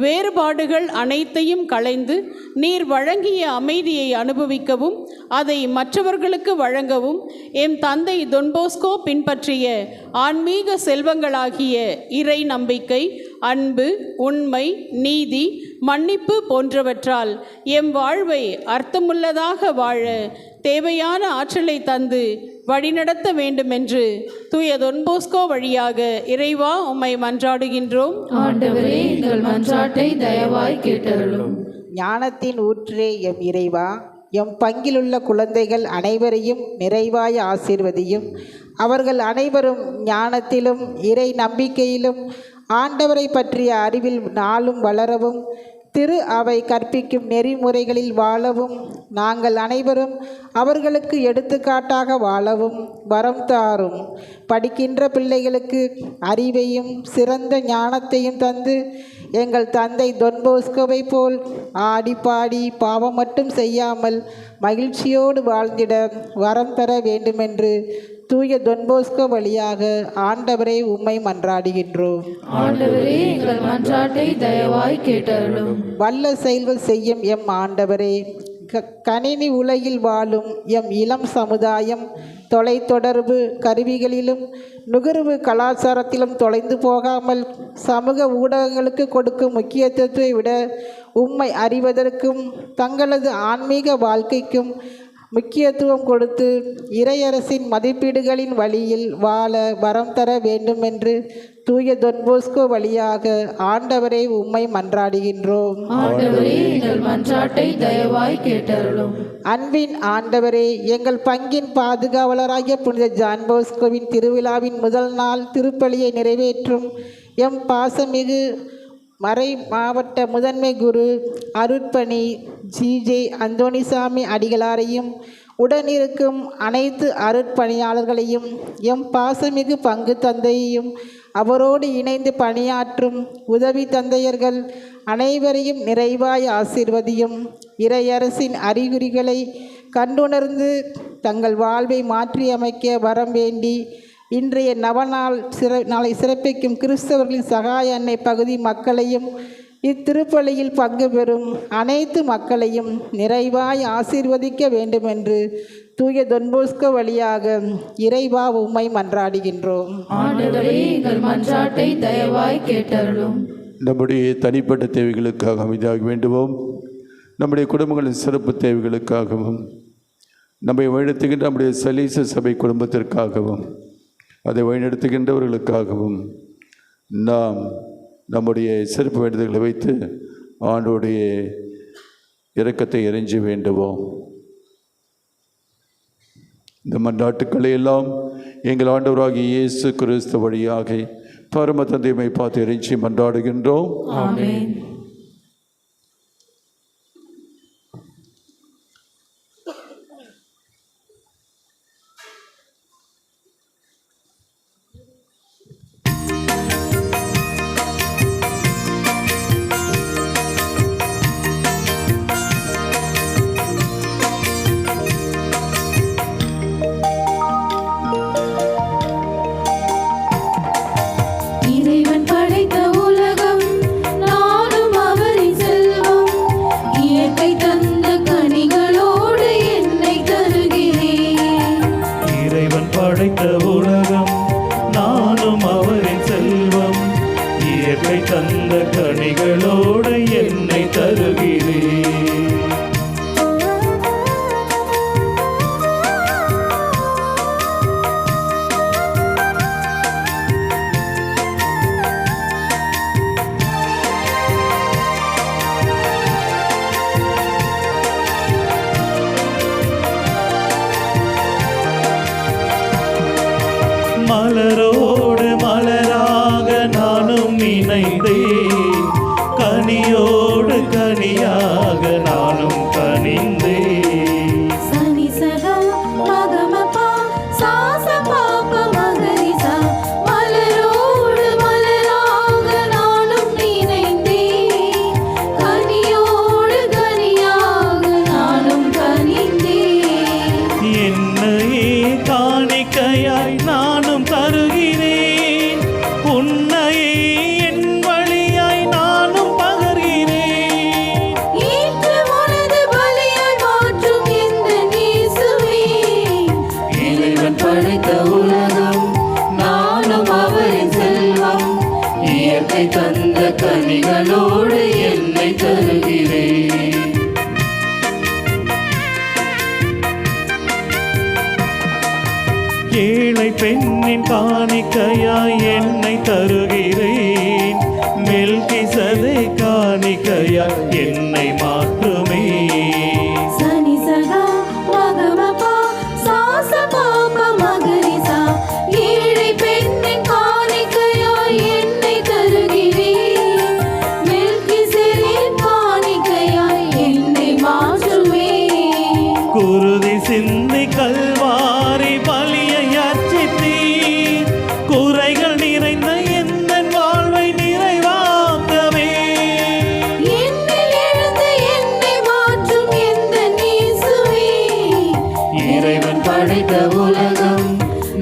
வேறுபாடுகள் அனைத்தையும் களைந்து நீர் வழங்கிய அமைதியை அனுபவிக்கவும், அதை மற்றவர்களுக்கு வழங்கவும் எம் தந்தை தொன்போஸ்கோ பின்பற்றிய ஆன்மீக செல்வங்களாகிய இறை நம்பிக்கை, அன்பு, உண்மை, நீதி, மன்னிப்பு போன்றவற்றால் எம் வாழ்வை அர்த்தமுள்ளதாக வாழ தேவையான ஆற்றலை தந்து வழிநடத்த வேண்டுமென்று தூய தொன்போஸ்கோ வழியாக இறைவா உம்மை மன்றாடுகின்றோம். ஆண்டவரே, எங்கள் மன்றாட்டை தயவாய் கேட்டருளும். ஞானத்தின் ஊற்றே எம் இறைவா, எம் பங்கிலுள்ள குழந்தைகள் அனைவரையும் நிறைவாய் ஆசீர்வதியும். அவர்கள் அனைவரும் ஞானத்திலும் இறை நம்பிக்கையிலும் ஆண்டவரை பற்றிய அறிவில் நாளும் வளரவும், திரு அவை கற்பிக்கும் நெறிமுறைகளில் வாழவும், நாங்கள் அனைவரும் அவர்களுக்கு எடுத்துக்காட்டாக வாழவும் வரம் தாரும். படிக்கின்ற பிள்ளைகளுக்கு அறிவையும் சிறந்த ஞானத்தையும் தந்து எங்கள் தந்தை தொன்போஸ்கோவை போல் ஆடி பாடி பாவம் மட்டும் செய்யாமல் மகிழ்ச்சியோடு வாழ்ந்திட வரம் தர வேண்டுமென்று தூய தொன்போஸ்கோ வழியாக ஆண்டவரை உம்மை மன்றாடுகின்றோம். ஆண்டவரே, எங்கள் மன்றாட்டை தயவாய் கேட்டருளும். வல்ல செயல்கள் செய்யும் எம் ஆண்டவரே, கணினி உலகில் வாழும் எம் இளம் சமுதாயம் தொலைத்தொடர்பு கருவிகளிலும் நுகர்வு கலாச்சாரத்திலும் தொலைந்து போகாமல் சமூக ஊடகங்களுக்கு கொடுக்கும் முக்கியத்துவத்தை விட உம்மை அறிவதற்கும் தங்களது ஆன்மீக வாழ்க்கைக்கும் முக்கியத்துவம் கொடுத்து இறையரசின் மதிப்பீடுகளின் வழியில் வாழ வரம் தர வேண்டுமென்று தூய தொன்போஸ்கோ வழியாக ஆண்டவரை உம்மை மன்றாடுகின்றோம். ஆண்டவரே, எங்கள் மன்றாட்டை தயவாய் கேட்டருளும். அன்பின் ஆண்டவரே, எங்கள் பங்கின் பாதுகாவலராகிய புனித ஜான் போஸ்கோவின் திருவிழாவின் முதல் நாள் திருப்பலியை நிறைவேற்றும் எம் பாசமிகு மறை மாவட்ட முதன்மை குரு அருட்பணி ஜிஜே அந்தோணிசாமி அடிகளாரையும் உடனிருக்கும் அனைத்து அருட்பணியாளர்களையும் எம் பாசமிகு பங்கு தந்தையையும் அவரோடு இணைந்து பணியாற்றும் உதவி தந்தையர்கள் அனைவரையும் நிறைவாய் ஆசீர்வதியும். இறையரசின் அறிகுறிகளை கண்டுணர்ந்து தங்கள் வாழ்வை மாற்றியமைக்க வரம் வேண்டி இன்றைய நாளை சிறப்பிக்கும் கிறிஸ்தவர்களின் சகாய அன்னை பகுதி மக்களையும் இத்திருப்பலியில் பங்கு பெறும் அனைத்து மக்களையும் நிறைவாய் ஆசீர்வதிக்க வேண்டுமென்று தூய தொன்போஸ்கோ வழியாக இறைவா உம்மை மன்றாடுகின்றோம். ஆண்டவரே, எங்கள் மன்றாட்டை தயவாய் கேட்டருளும். நம்முடைய தனிப்பட்ட தேவைகளுக்காக அமைதியாக வேண்டுவோம். நம்முடைய குடும்பங்களின் சிறப்பு தேவைகளுக்காகவும் நம்மை வழிநடத்துகின்ற நம்முடைய சலீச சபை குடும்பத்திற்காகவும் அதை வழிநடத்துகின்றவர்களுக்காகவும் நாம் நம்முடைய சிறப்பு வேண்டுதல்களை வைத்து ஆண்டோடைய இரக்கத்தை இறைஞ்சி வேண்டுவோம். இந்த மன்றாட்டுக்களை எல்லாம் எங்கள் ஆண்டவராகிய இயேசு கிறிஸ்து வழியாக பரம தந்தையை பார்த்து இறைஞ்சி மன்றாடுகின்றோம். ஆமென். மலரோ கனியாக நானும் கனிந்தேன். சனி சகா மகமபா சாச பாப மகரிசா மலரோடு மலராக நானும் நினைந்தேன். கனியோடு கனியாக நானும் கனிந்தேன். என்னையே காணிக்கையாய் நானும் தருகிறேன். உன்னையே என் வழியாய் நானும் பகர்கிறேன். ஏற்று உனது பலியாய் மாற்றும் இந்த நேசுவே. இறைவன் படைத்த உலகம் நானும் அவரின் செல்வம். இயற்கை தந்த கனிகளோடு என்னை தருகிறேன். ஏழை பெண்ணின் காணிக்கையாய் என்னை தருகிறேன். மெல்கிசதை காணிக்கையாய் என்னை மாற்றுமே. சனி சகா மகமபா சாச பாப மகரிசா ஏழை பெண்ணின் காணிக்கையாய் என்னை தருகிறேன். மெல்கிசேதேக் காணிக்கையாய் என்னை மாற்றுவேன். குருதி சிந்தி கல்வாரி பலியை அர்ச்சித்தீர். குறைகள் நிறைந்த எந்த வாழ்வை நிறைவாக்கவே. என்னில் எழுந்து என்னை மாற்றும் எந்த நேசுவே. இறைவன் படைத்த உலகம்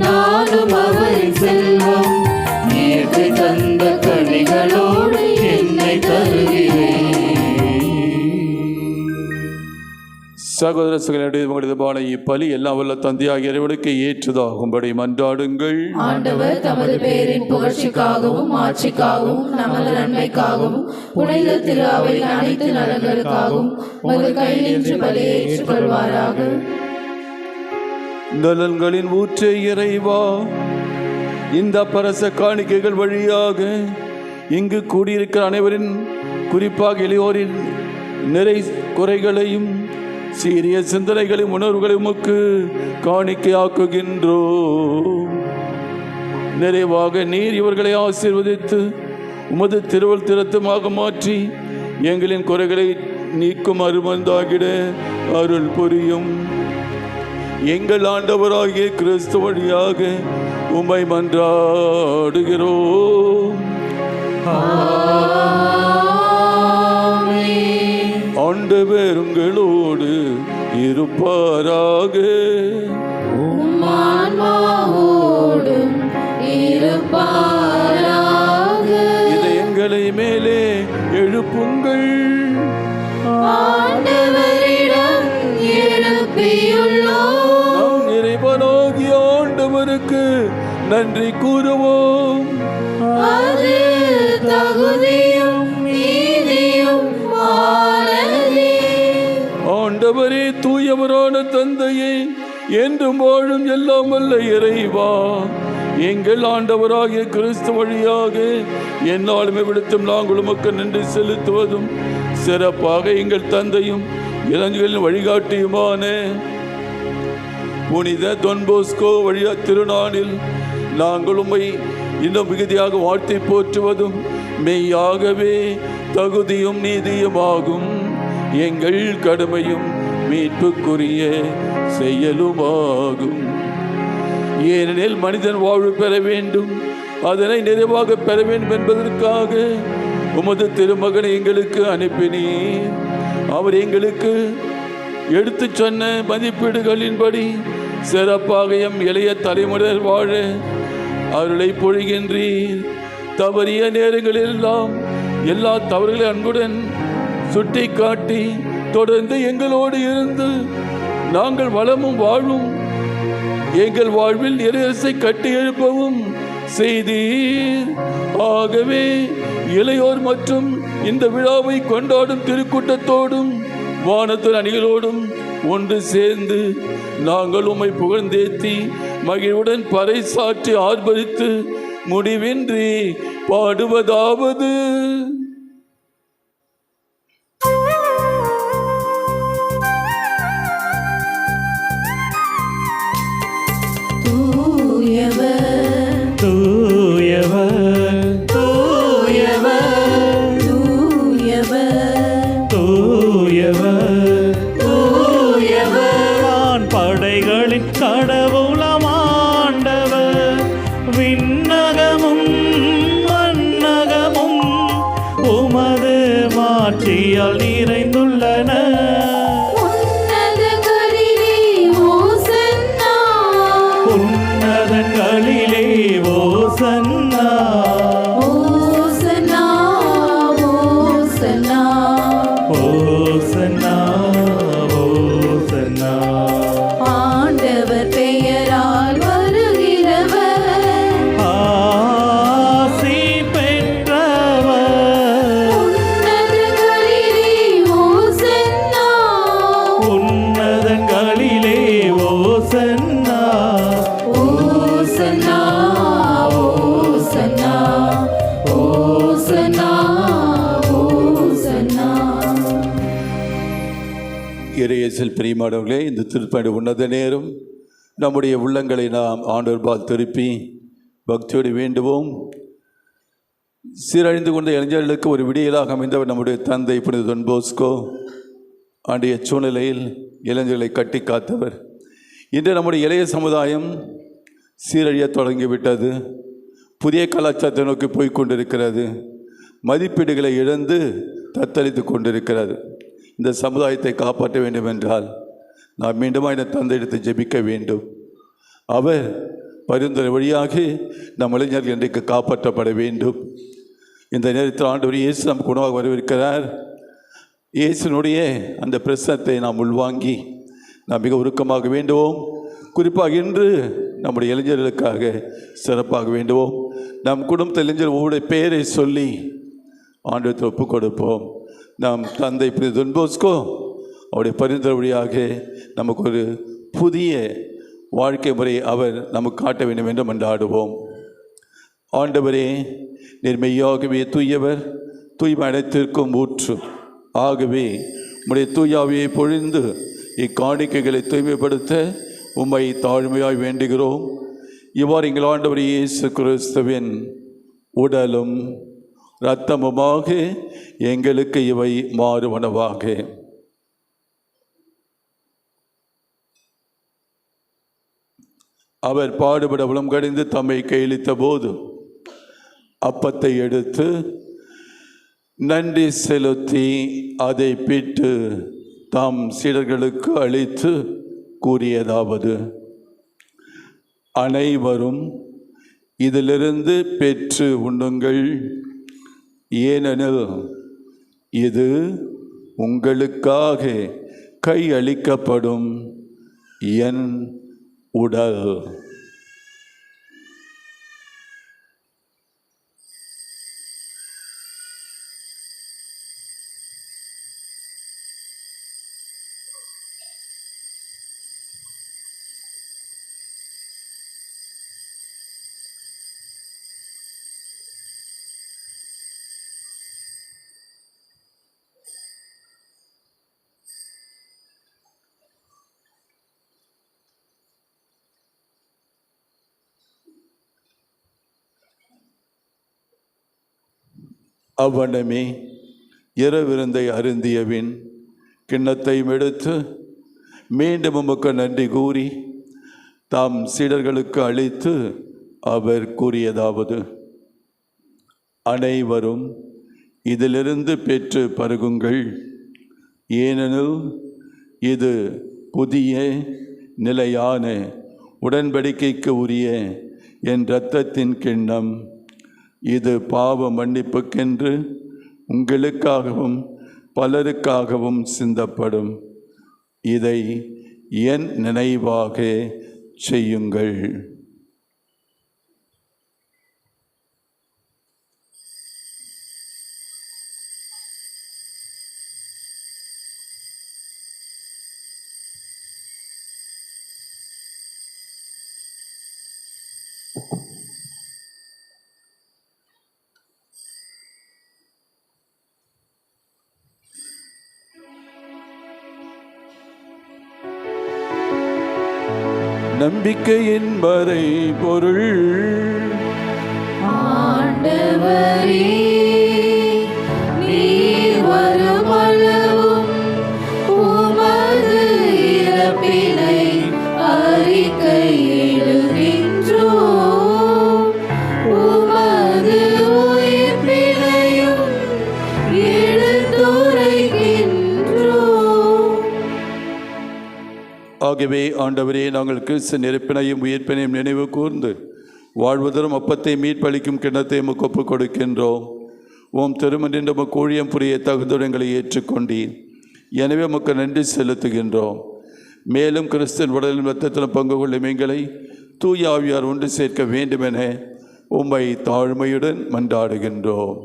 நானும் அவரின் செல்வம். இயற்கை தந்த கனிகளோடு என்னை தருகிறேன். சகோதர சகோதரனுடைய உங்களது பானை இப்பலி எல்லாம் வல்ல தந்தையாகிய இறைவனுக்கு ஏற்றதாகும்படி மன்றாடுங்கள். ஆண்டவர் தமது பேரின் புகழ்ச்சிக்காகவும் ஆட்சிக்காகவும் நமது நன்மைக்காகவும் புனித திரு அவையின் அனைத்து நலன்களுக்காகவும் உமது கையில் நின்று பலியை ஏற்றுக்கொள்வாராக. நலன்களின் ஊற்றை இறைவா, இந்த பரச காணிக்கைகள் வழியாக இங்கு கூடியிருக்கிற அனைவரின், குறிப்பாக இளையோரின் நிறை குறைகளையும் சீரிய சிந்தனைகளையும் உணர்வுகளையும் உமக்கு காணிக்கையாக்குகின்றோம். நிறைவாக நீர் இவர்களை ஆசீர்வதித்து உமது திருவள் திருத்தமாக மாற்றி எங்களின் குறைகளை நீக்கும் அருமந்தாகிட அருள் புரியும். எங்கள் ஆண்டவராகிய கிறிஸ்து வழியாக உம்மை மன்றாடுகிறோம். ஆண்டவர் உங்களோடு இருப்பாராக. ஆன்மாவோடும் இருப்பாராக. இதயங்களை மேலே எழுப்புங்கள். ஆண்டவரிடம் எழுப்பியுள்ளோம். நம் இறைவனாகிய ஆண்டவருக்கு நன்றி கூறுவோம். அது தகுதியும் நீதியும் ஆனதே. ஆண்டவரே, தூயவரான தந்தையே, என்றும் வாழும் எல்லாம் வல்ல இறைவா, எங்கள் ஆண்டவராகிய கிறிஸ்து வழியாக என்னாலுமே விடுத்தும் நாங்கள் உமக்கு நன்றி செலுத்துவதும் சிறப்பாக எங்கள் தந்தையும் இளைஞர்களின் வழிகாட்டியுமான புனித தொன் போஸ்கோ வழியா திருநாளில் நாங்கள் உம்மை இன்னும் மிகுதியாக வாழ்த்தை போற்றுவதும் மெய்யாகவே தகுதியும் நீதியுமாகும். எங்கள் கடமையும் மீட்புக்குரிய செயலுமாகும். ஏனெனில் மனிதன் வாழ்வு பெற வேண்டும், அதனை நிறைவாக பெற வேண்டும் என்பதற்காக உமது திருமகனை எங்களுக்கு அனுப்பினீர். அவர் எங்களுக்கு எடுத்து சொன்ன மதிப்பீடுகளின்படி சிறப்பாக எம் இளைய தலைமுறையில் வாழ அருளை பொழிகின்றீர். தவறிய நேரங்களெல்லாம் எல்லா தவறுகளை அன்புடன் சுட்டி காட்டி தொடர்ந்து எங்களோடு இருந்து நாங்கள் வளமும் வாழும் எங்கள் வாழ்வில் இறையரசை கட்டி எழுப்பவும் செய்தீர். ஆகவே இளையோர் மற்றும் இந்த விழாவை கொண்டாடும் திருக்கூட்டத்தோடும் வானத்தின் அணிகளோடும் ஒன்று சேர்ந்து நாங்கள் உம்மை புகழ்ந்தேத்தி மகிழ்வுடன் பறைசாற்றி ஆர்ப்பரித்து முடிவின்றி பாடுவதாவது: தூயவர் தூயவர் தூயவர் தூயவர் நிறைந்துள்ளன. உன்னதங்களிலே ஓசன்னா, உன்னதங்களிலே ஓசன்னா, ஓசன்னா, ஓசன்னா, ஓசன்னா, ஓசன்னா. ஆண்டவர் பெயரால் வருகிறவர் ஆசி பெற்றவர். உன்னதங்களிலே ஓசன்னா, உன்னதங்களிலே ஓசன்னா, ஓசன்னா, ஓசன்னா, ஓசன்னா, ஓசன்னா. இறையேசில் பிரியமானவர்களே, இந்த திருப்பணி உன்னத நேரம் நம்முடைய உள்ளங்களை நாம் ஆண்டவர்பால் திருப்பி பக்தியோடு வேண்டுவோம். சீரழிந்து கொண்ட இளைஞர்களுக்கு ஒரு விடியலாக அமைந்தவர் நம்முடைய தந்தை புனித தொன் போஸ்கோ. ஆண்டிய சூழ்நிலையில் இளைஞர்களை கட்டி காத்தவர். இன்று நம்முடைய இளைய சமுதாயம் சீரழிய தொடங்கிவிட்டது. புதிய கலாச்சாரத்தை நோக்கி போய் கொண்டிருக்கிறது. மதிப்பீடுகளை இழந்து தத்தளித்து கொண்டிருக்கிறது. இந்த சமுதாயத்தை காப்பாற்ற வேண்டும் என்றால் நாம் மீண்டும் இந்த தந்தையிடத்தை ஜெபிக்க வேண்டும். அவர் பரிந்துரை வழியாக நம் இளைஞர்கள் இன்றைக்கு காப்பாற்றப்பட வேண்டும். இந்த நேரத்தில் ஆண்டவர் இயேசு நமக்கு உணவாக வரவிருக்கிறார். இயேசுனுடைய அந்த பிரசனத்தை நாம் உள்வாங்கி நாம் மிக உருக்கமாக வேண்டுவோம். குறிப்பாக இன்று நம்முடைய இளைஞர்களுக்காக சிறப்பாக வேண்டுவோம். நம் குடும்பத்தில் இளைஞர் ஒவ்வொரு பெயரை சொல்லி ஆண்டவருக்கு ஒப்புக் கொடுப்போம். நாம் தந்தை புனித தொன் போஸ்கோ அவருடைய பரிந்துரை வழியாக நமக்கு ஒரு புதிய வாழ்க்கை முறை அவர் நமக்கு காட்ட வேண்டும் என்று மன்றாடுவோம். ஆண்டவரே, நீர் மெய்யாகவே தூயவர், தூய்மை அனைத்திற்கும் ஊற்று. ஆகவே உம்முடைய தூயாவியை பொழிந்து இக்காணிக்கைகளை தூய்மைப்படுத்த உம்மை தாழ்மையாய் வேண்டுகிறோம். இவ்வாறு எங்கள் ஆண்டவர் இயேசு கிறிஸ்துவின் உடலும் இரத்தமுமாக எங்களுக்கு இவை மாறுவனவாக. அவர் பாடுபட உளம் கடிந்து தம்மை கையளித்த போது அப்பத்தை எடுத்து நன்றி செலுத்தி அதை பிட்டு தாம் சீடர்களுக்கு அளித்து கூறியதாவது: அனைவரும் இதிலிருந்து பெற்று உண்ணுங்கள், ஏனெனில் இது உங்களுக்காக கையளிக்கப்படும் என் உடல். அவ்வண்ணமே இரவிருந்தை அருந்தியபின் கிண்ணத்தையும் எடுத்து மீண்டும் உமக்கு நன்றி கூறி தாம் சீடர்களுக்கு அளித்து அவர் கூறியதாவது: அனைவரும் இதிலிருந்து பெற்று பருகுங்கள், ஏனெனில் இது புதிய நிலையான உடன்படிக்கைக்கு உரிய என் இரத்தத்தின் கிண்ணம். இது பாவ மன்னிப்புக்கென்று உங்களுக்காகவும் பலருக்காகவும் சிந்தப்படும். இதை என் நினைவாக செய்யுங்கள். நம்பிக்கையின் வரை பொருள் ஆண்டவரே, நீர் வருமளவும் உமது இறப்பினை அறிக்கையிடுகின்றோம். உமது உயிர்ப்பினையும் எடுத்துரைக்கின்றோம். ஆகவே ஆண்டவரே, நாங்கள் கிறிஸ்து நெருப்பினையும் உயிர்ப்பினையும் நினைவு கூர்ந்து வாழ்வதரும் அப்பத்தை மீட்பளிக்கும் கிண்ணத்தை உமக்கு ஒப்புக் கொடுக்கின்றோம். உம் திருமணின் உமக்கு ஊழியம் புரிய தகுந்தொடங்களை ஏற்றுக்கொண்டீர். எனவே உமக்கு நன்றி செலுத்துகின்றோம். மேலும் கிறிஸ்துவின் உடலின் இரத்தத்திலும் பங்கு கொள்ளும் எங்களை தூய ஆவியார் ஒன்று சேர்க்க வேண்டுமென உம்மை தாழ்மையுடன் மன்றாடுகின்றோம்.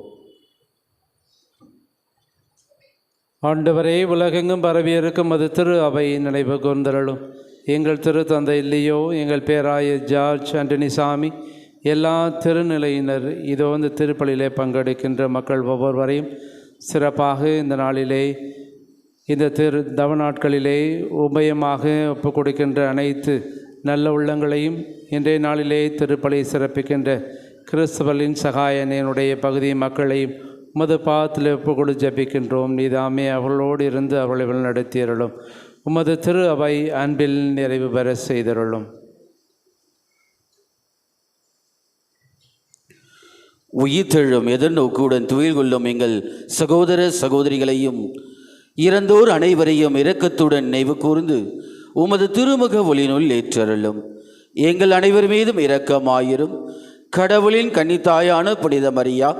ஆண்டவரே, உலகெங்கும் பரவியிருக்கும் அது திரு அவை நினைவு கூர்ந்தருளும். எங்கள் திரு தந்தை இல்லையோ, எங்கள் பேராய ஜார்ஜ் ஆண்டனிசாமி, எல்லா திருநிலையினர் இதோ இந்த திருப்பலியிலே பங்கெடுக்கின்ற மக்கள் ஒவ்வொருவரையும் சிறப்பாக இந்த நாளிலே, இந்த தவ நாட்களிலே உபயமாக ஒப்புக் கொடுக்கின்ற அனைத்து நல்ல உள்ளங்களையும், இன்றைய நாளிலே திருப்பலி சிறப்பிக்கின்ற கிறிஸ்தவர்களின் சகாயனுடைய பகுதி மக்களையும் உமது பாதத்தில் ஒப்புக் கொடு ஜபிக்கின்றோம். நீதாமே அவர்களோடு இருந்து அவர்களை வழிநடத்தியருளும். உமது திரு அவை அன்பில் நிறைவு பெற செய்தருளும். உயிர்த்தெழும் எதிர்நோக்குடன் துயில் கொள்ளும் எங்கள் சகோதர சகோதரிகளையும் இறந்தோர் அனைவரையும் இரக்கத்துடன் நினைவு கூர்ந்து உமது திருமுக ஒளியினுள் ஏற்றருளும். எங்கள் அனைவர் மீதும் இரக்கமாயிரும். கடவுளின் கன்னித்தாயான புனித மரியா,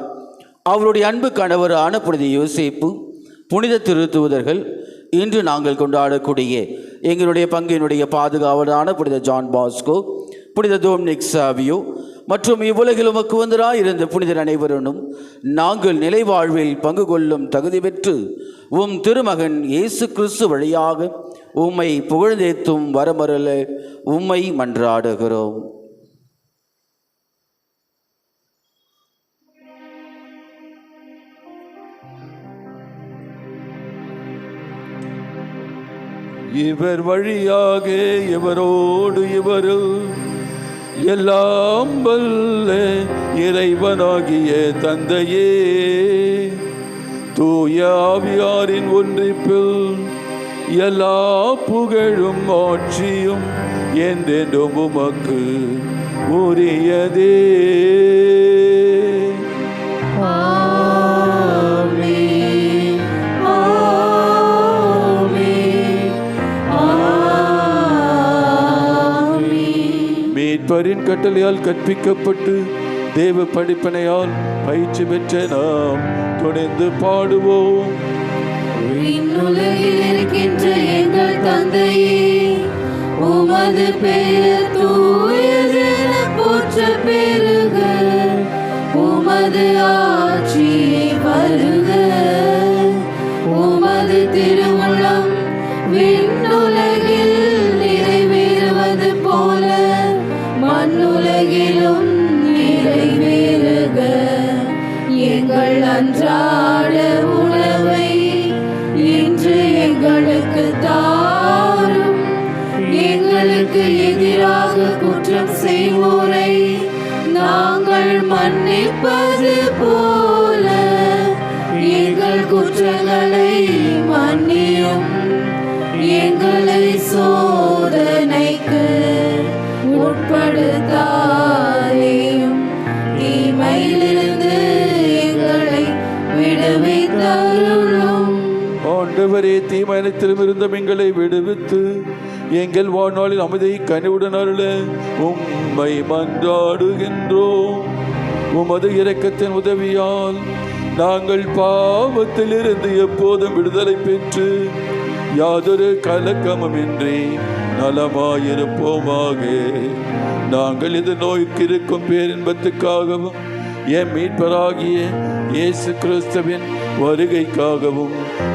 அவருடைய அன்பு கணவரான புனித யோசேப்பு, புனித திருத்தூதர்கள், இன்று நாங்கள் கொண்டாடக்கூடிய எங்களுடைய பங்கினுடைய பாதுகாவலரான புனித ஜான் பாஸ்கோ, புனித டொமினிக் சாவியோ மற்றும் இவ்வுலகில் உமக்கு வந்தராய் இருந்த புனிதர் அனைவருடனும் நாங்கள் நிலை வாழ்வில் பங்கு கொள்ளும் தகுதி பெற்று உம் திருமகன் இயேசு கிறிஸ்து வழியாக உம்மை புகழ்ந்தேத்தும் வரமருள உம்மை மன்றாடுகிறோம். இவர் வழியாக இவரோடு இவரில் எல்லாம் வல்ல இறைவனாகிய தந்தையே, தூய ஆவியாரின் ஒன்றிப்பில் எல்லா புகழும் ஆட்சியும் என்றென்றும் உமக்கு உரியதே. மீட்பரின் கட்டளையால் கற்பிக்கப்பட்டு தேவ படிப்பனையால் பயிற்சி பெற்ற நாம் துணிந்து பாடுவோம். விண்ணுலகில் இருக்கின்ற எங்கள் தந்தையே, உமது பெயர் தூயதென போற்ற பெறுக. உமது ஆட்சி வருக. உமது திருவுளம் விண்ணுலகில் நிறைவேறுவது போல மண்ணுலகிலும் நிறைவேறுக. எங்கள் அன்றாட உணவை இன்று எங்களுக்கு தாரும். எங்களுக்கு எதிராக குற்றம் செய்வோரை நாங்கள் மன்னிப்பது போல எங்கள் குற்றங்களை மன்னியும். எங்களை சோதனைக்கு உட்படுத்தாதேயும், தீமையிலிருந்து எங்களை விடுவித்தருளும். ஆண்டவரே, தீமையினத்திலும் இருந்தும் எங்களை விடுவித்து எங்கள் வாழ்நாளில் அமைதியை கனிவுடன் அருள உம்மை மன்றாடுகின்றோம். உமது இரக்கத்தின் உதவியால் நாங்கள் பாவத்திலிருந்து எப்போதும் விடுதலை பெற்று யாதொரு கலக்கமுமின்றி நலமாயிருப்போமாக. நாங்கள் இந்த நோய்க்கு இருக்கும் பேரின்பத்துக்காகவும் என் மீட்பராகிய இயேசு கிறிஸ்துவின் வருகைக்காகவும்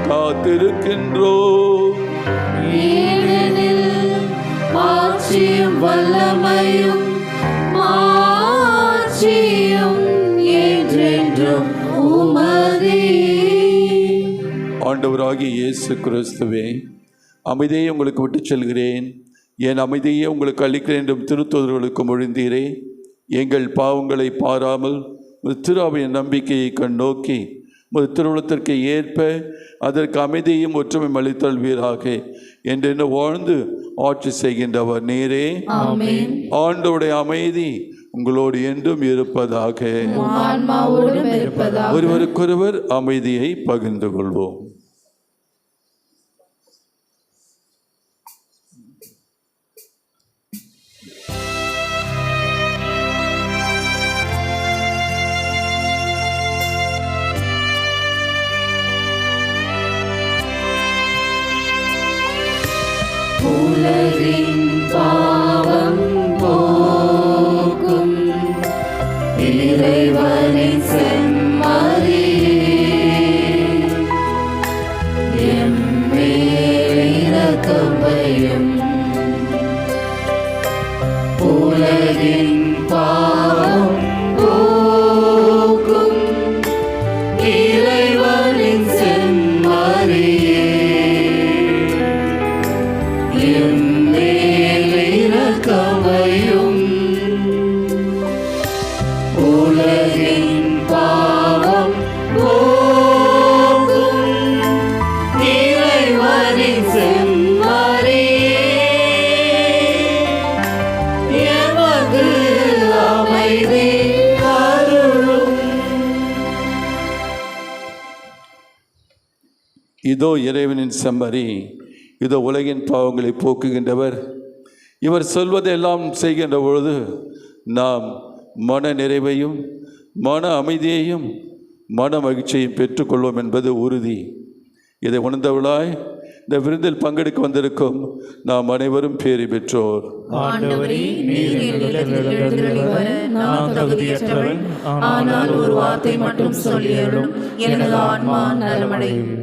காத்திருக்கின்றோம். ஆட்சியும் வல்லமையும் மாட்சியும் என்றென்றும் உமதே. ஆண்டவராகிய இயேசு கிறிஸ்துவே, அமைதியை உங்களுக்கு விட்டுச் செல்கிறேன், என் அமைதியை உங்களுக்கு அளிக்கிறேன் என்றும் திருத்தூதர்களுக்கு மொழிந்தீரே. எங்கள் பாவங்களை பாராமல் திருஅவையின் நம்பிக்கையை கண்ணோக்கி திருவுளத்திற்கு ஏற்ப அதற்கு அமைதியும் ஒற்றுமை அளித்தல்வீராக என்று வாழ்ந்து ஆட்சி செய்கின்றவர் நீரே. ஆண்டவருடைய அமைதி உங்களோடு என்றும் இருப்பதாக. ஒருவருக்கொருவர் அமைதியை பகிர்ந்து கொள்வோம். உலகின் பாவம் போக்கும் இறைவனின் செம்மறியே, எம்மேல் இரக்கம் வையும். உலகின் பாவம் போக்கும் இறைவனின் செம்மறியே, எம்மேல் இரக்கம் வையும். உலகின் பாவம் போக்கும் இறைவனின் செம்மறியே, எமக்கு அமைதி அருளும். இதோ இறைவனின் செம்மறி, இதோ உலகின் பாவங்களை போக்குகின்றவர். இவர் சொல்வதெல்லாம் செய்கின்ற பொழுது நாம் மன நிறைவையும் மன அமைதியையும் மன மகிழ்ச்சியையும் பெற்றுக்கொள்வோம் என்பது உறுதி. இதை உணர்ந்தவளாய் இந்த விருந்தில் பங்கெடுக்க வந்திருக்கும் நாம் அனைவரும் பேறு பெற்றோர். ஆண்டவரே, நீர் என் இல்லத்தில் எழுந்தருளி வர நான் தகுதியற்றவன். ஆனால் ஒரு வார்த்தை மட்டும் சொல்லியருளும், எனது ஆன்மா நலமடையும்.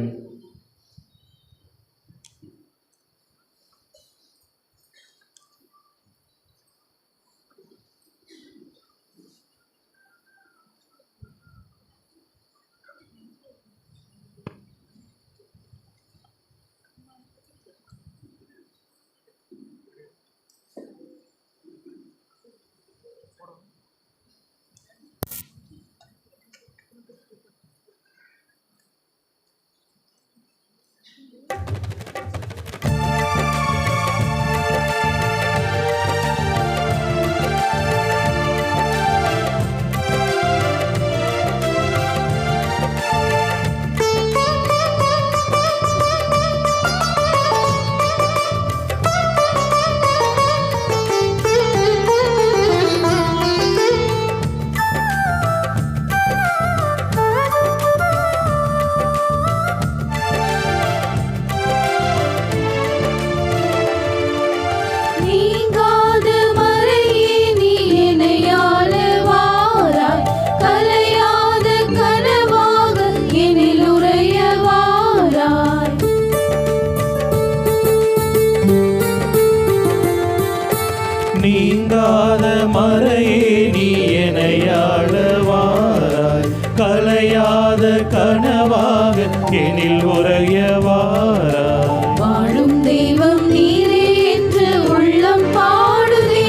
நீங்காத மறையே நீ என்னையாள வாராய், கலையாத கனவாக எனில் உறைய வாராய். வாழும் தெய்வம் நீரே என்று உள்ளம் பாடுதே,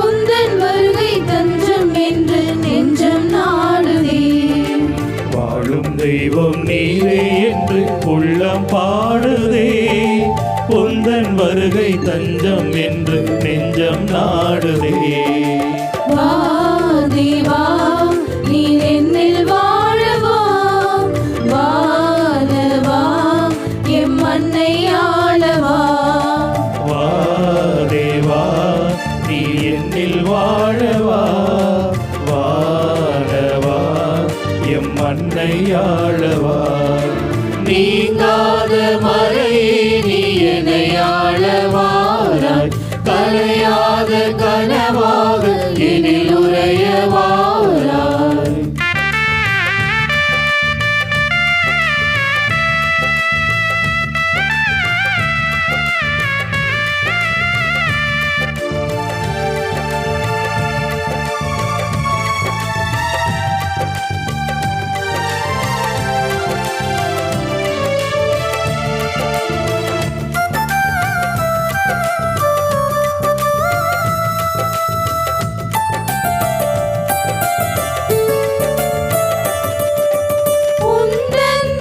உந்தன் வருகை தஞ்சம் என்று நெஞ்சம் நாடுதே. வாழும் தெய்வம் நீரே என்று உள்ளம் பாடுதே, உந்தன் வருகை தஞ்சம் என்று நெஞ்சம் நாடுதே. வா தேவா, நீ என்னில் வாழவா, வாழவா எம் மண்ணை ஆளவா. வா தேவா, நீ என்னில் வாழவா, வாழவா எம் மண்ணை ஆளவா. நீங்காத மறையே நீ என்னை ஆளவாராய், கலையாத கனவாக எனில் உறைய வாராய். உந்தன்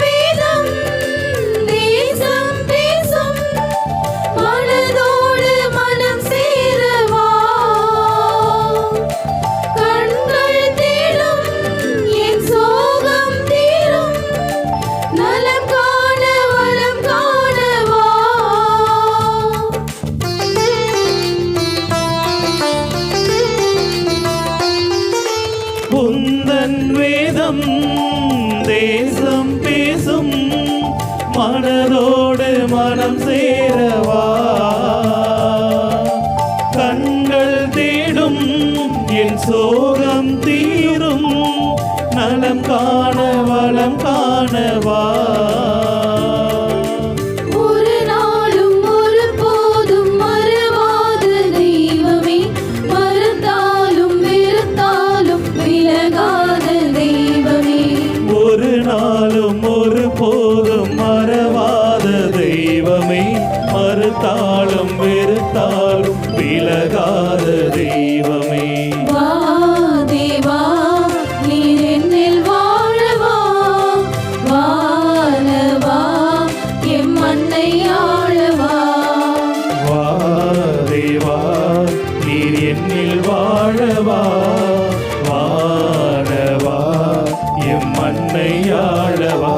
வேதம் தேசம் பேசும், மனதோடு மனம் சேரவா. வா. ஒரு நாளும் ஒரு போதும் மறவாத தெய்வமே, மறுத்தாலும் வெறுத்தாலும் விலகாத தெய்வமே. ஒரு நாளும் ஒரு போதும் மறவாத தெய்வமே, மறுத்தாலும் வெறுத்தாலும் விலகாத தெய்வமே. வா தேவா, நீர் என்னில் வாழவா, வாழவா, எம் மண்ணை ஆளவா. வா தேவா, நீர் என்னில் வாழவா, வாழவா, எம் மண்ணை ஆளவா.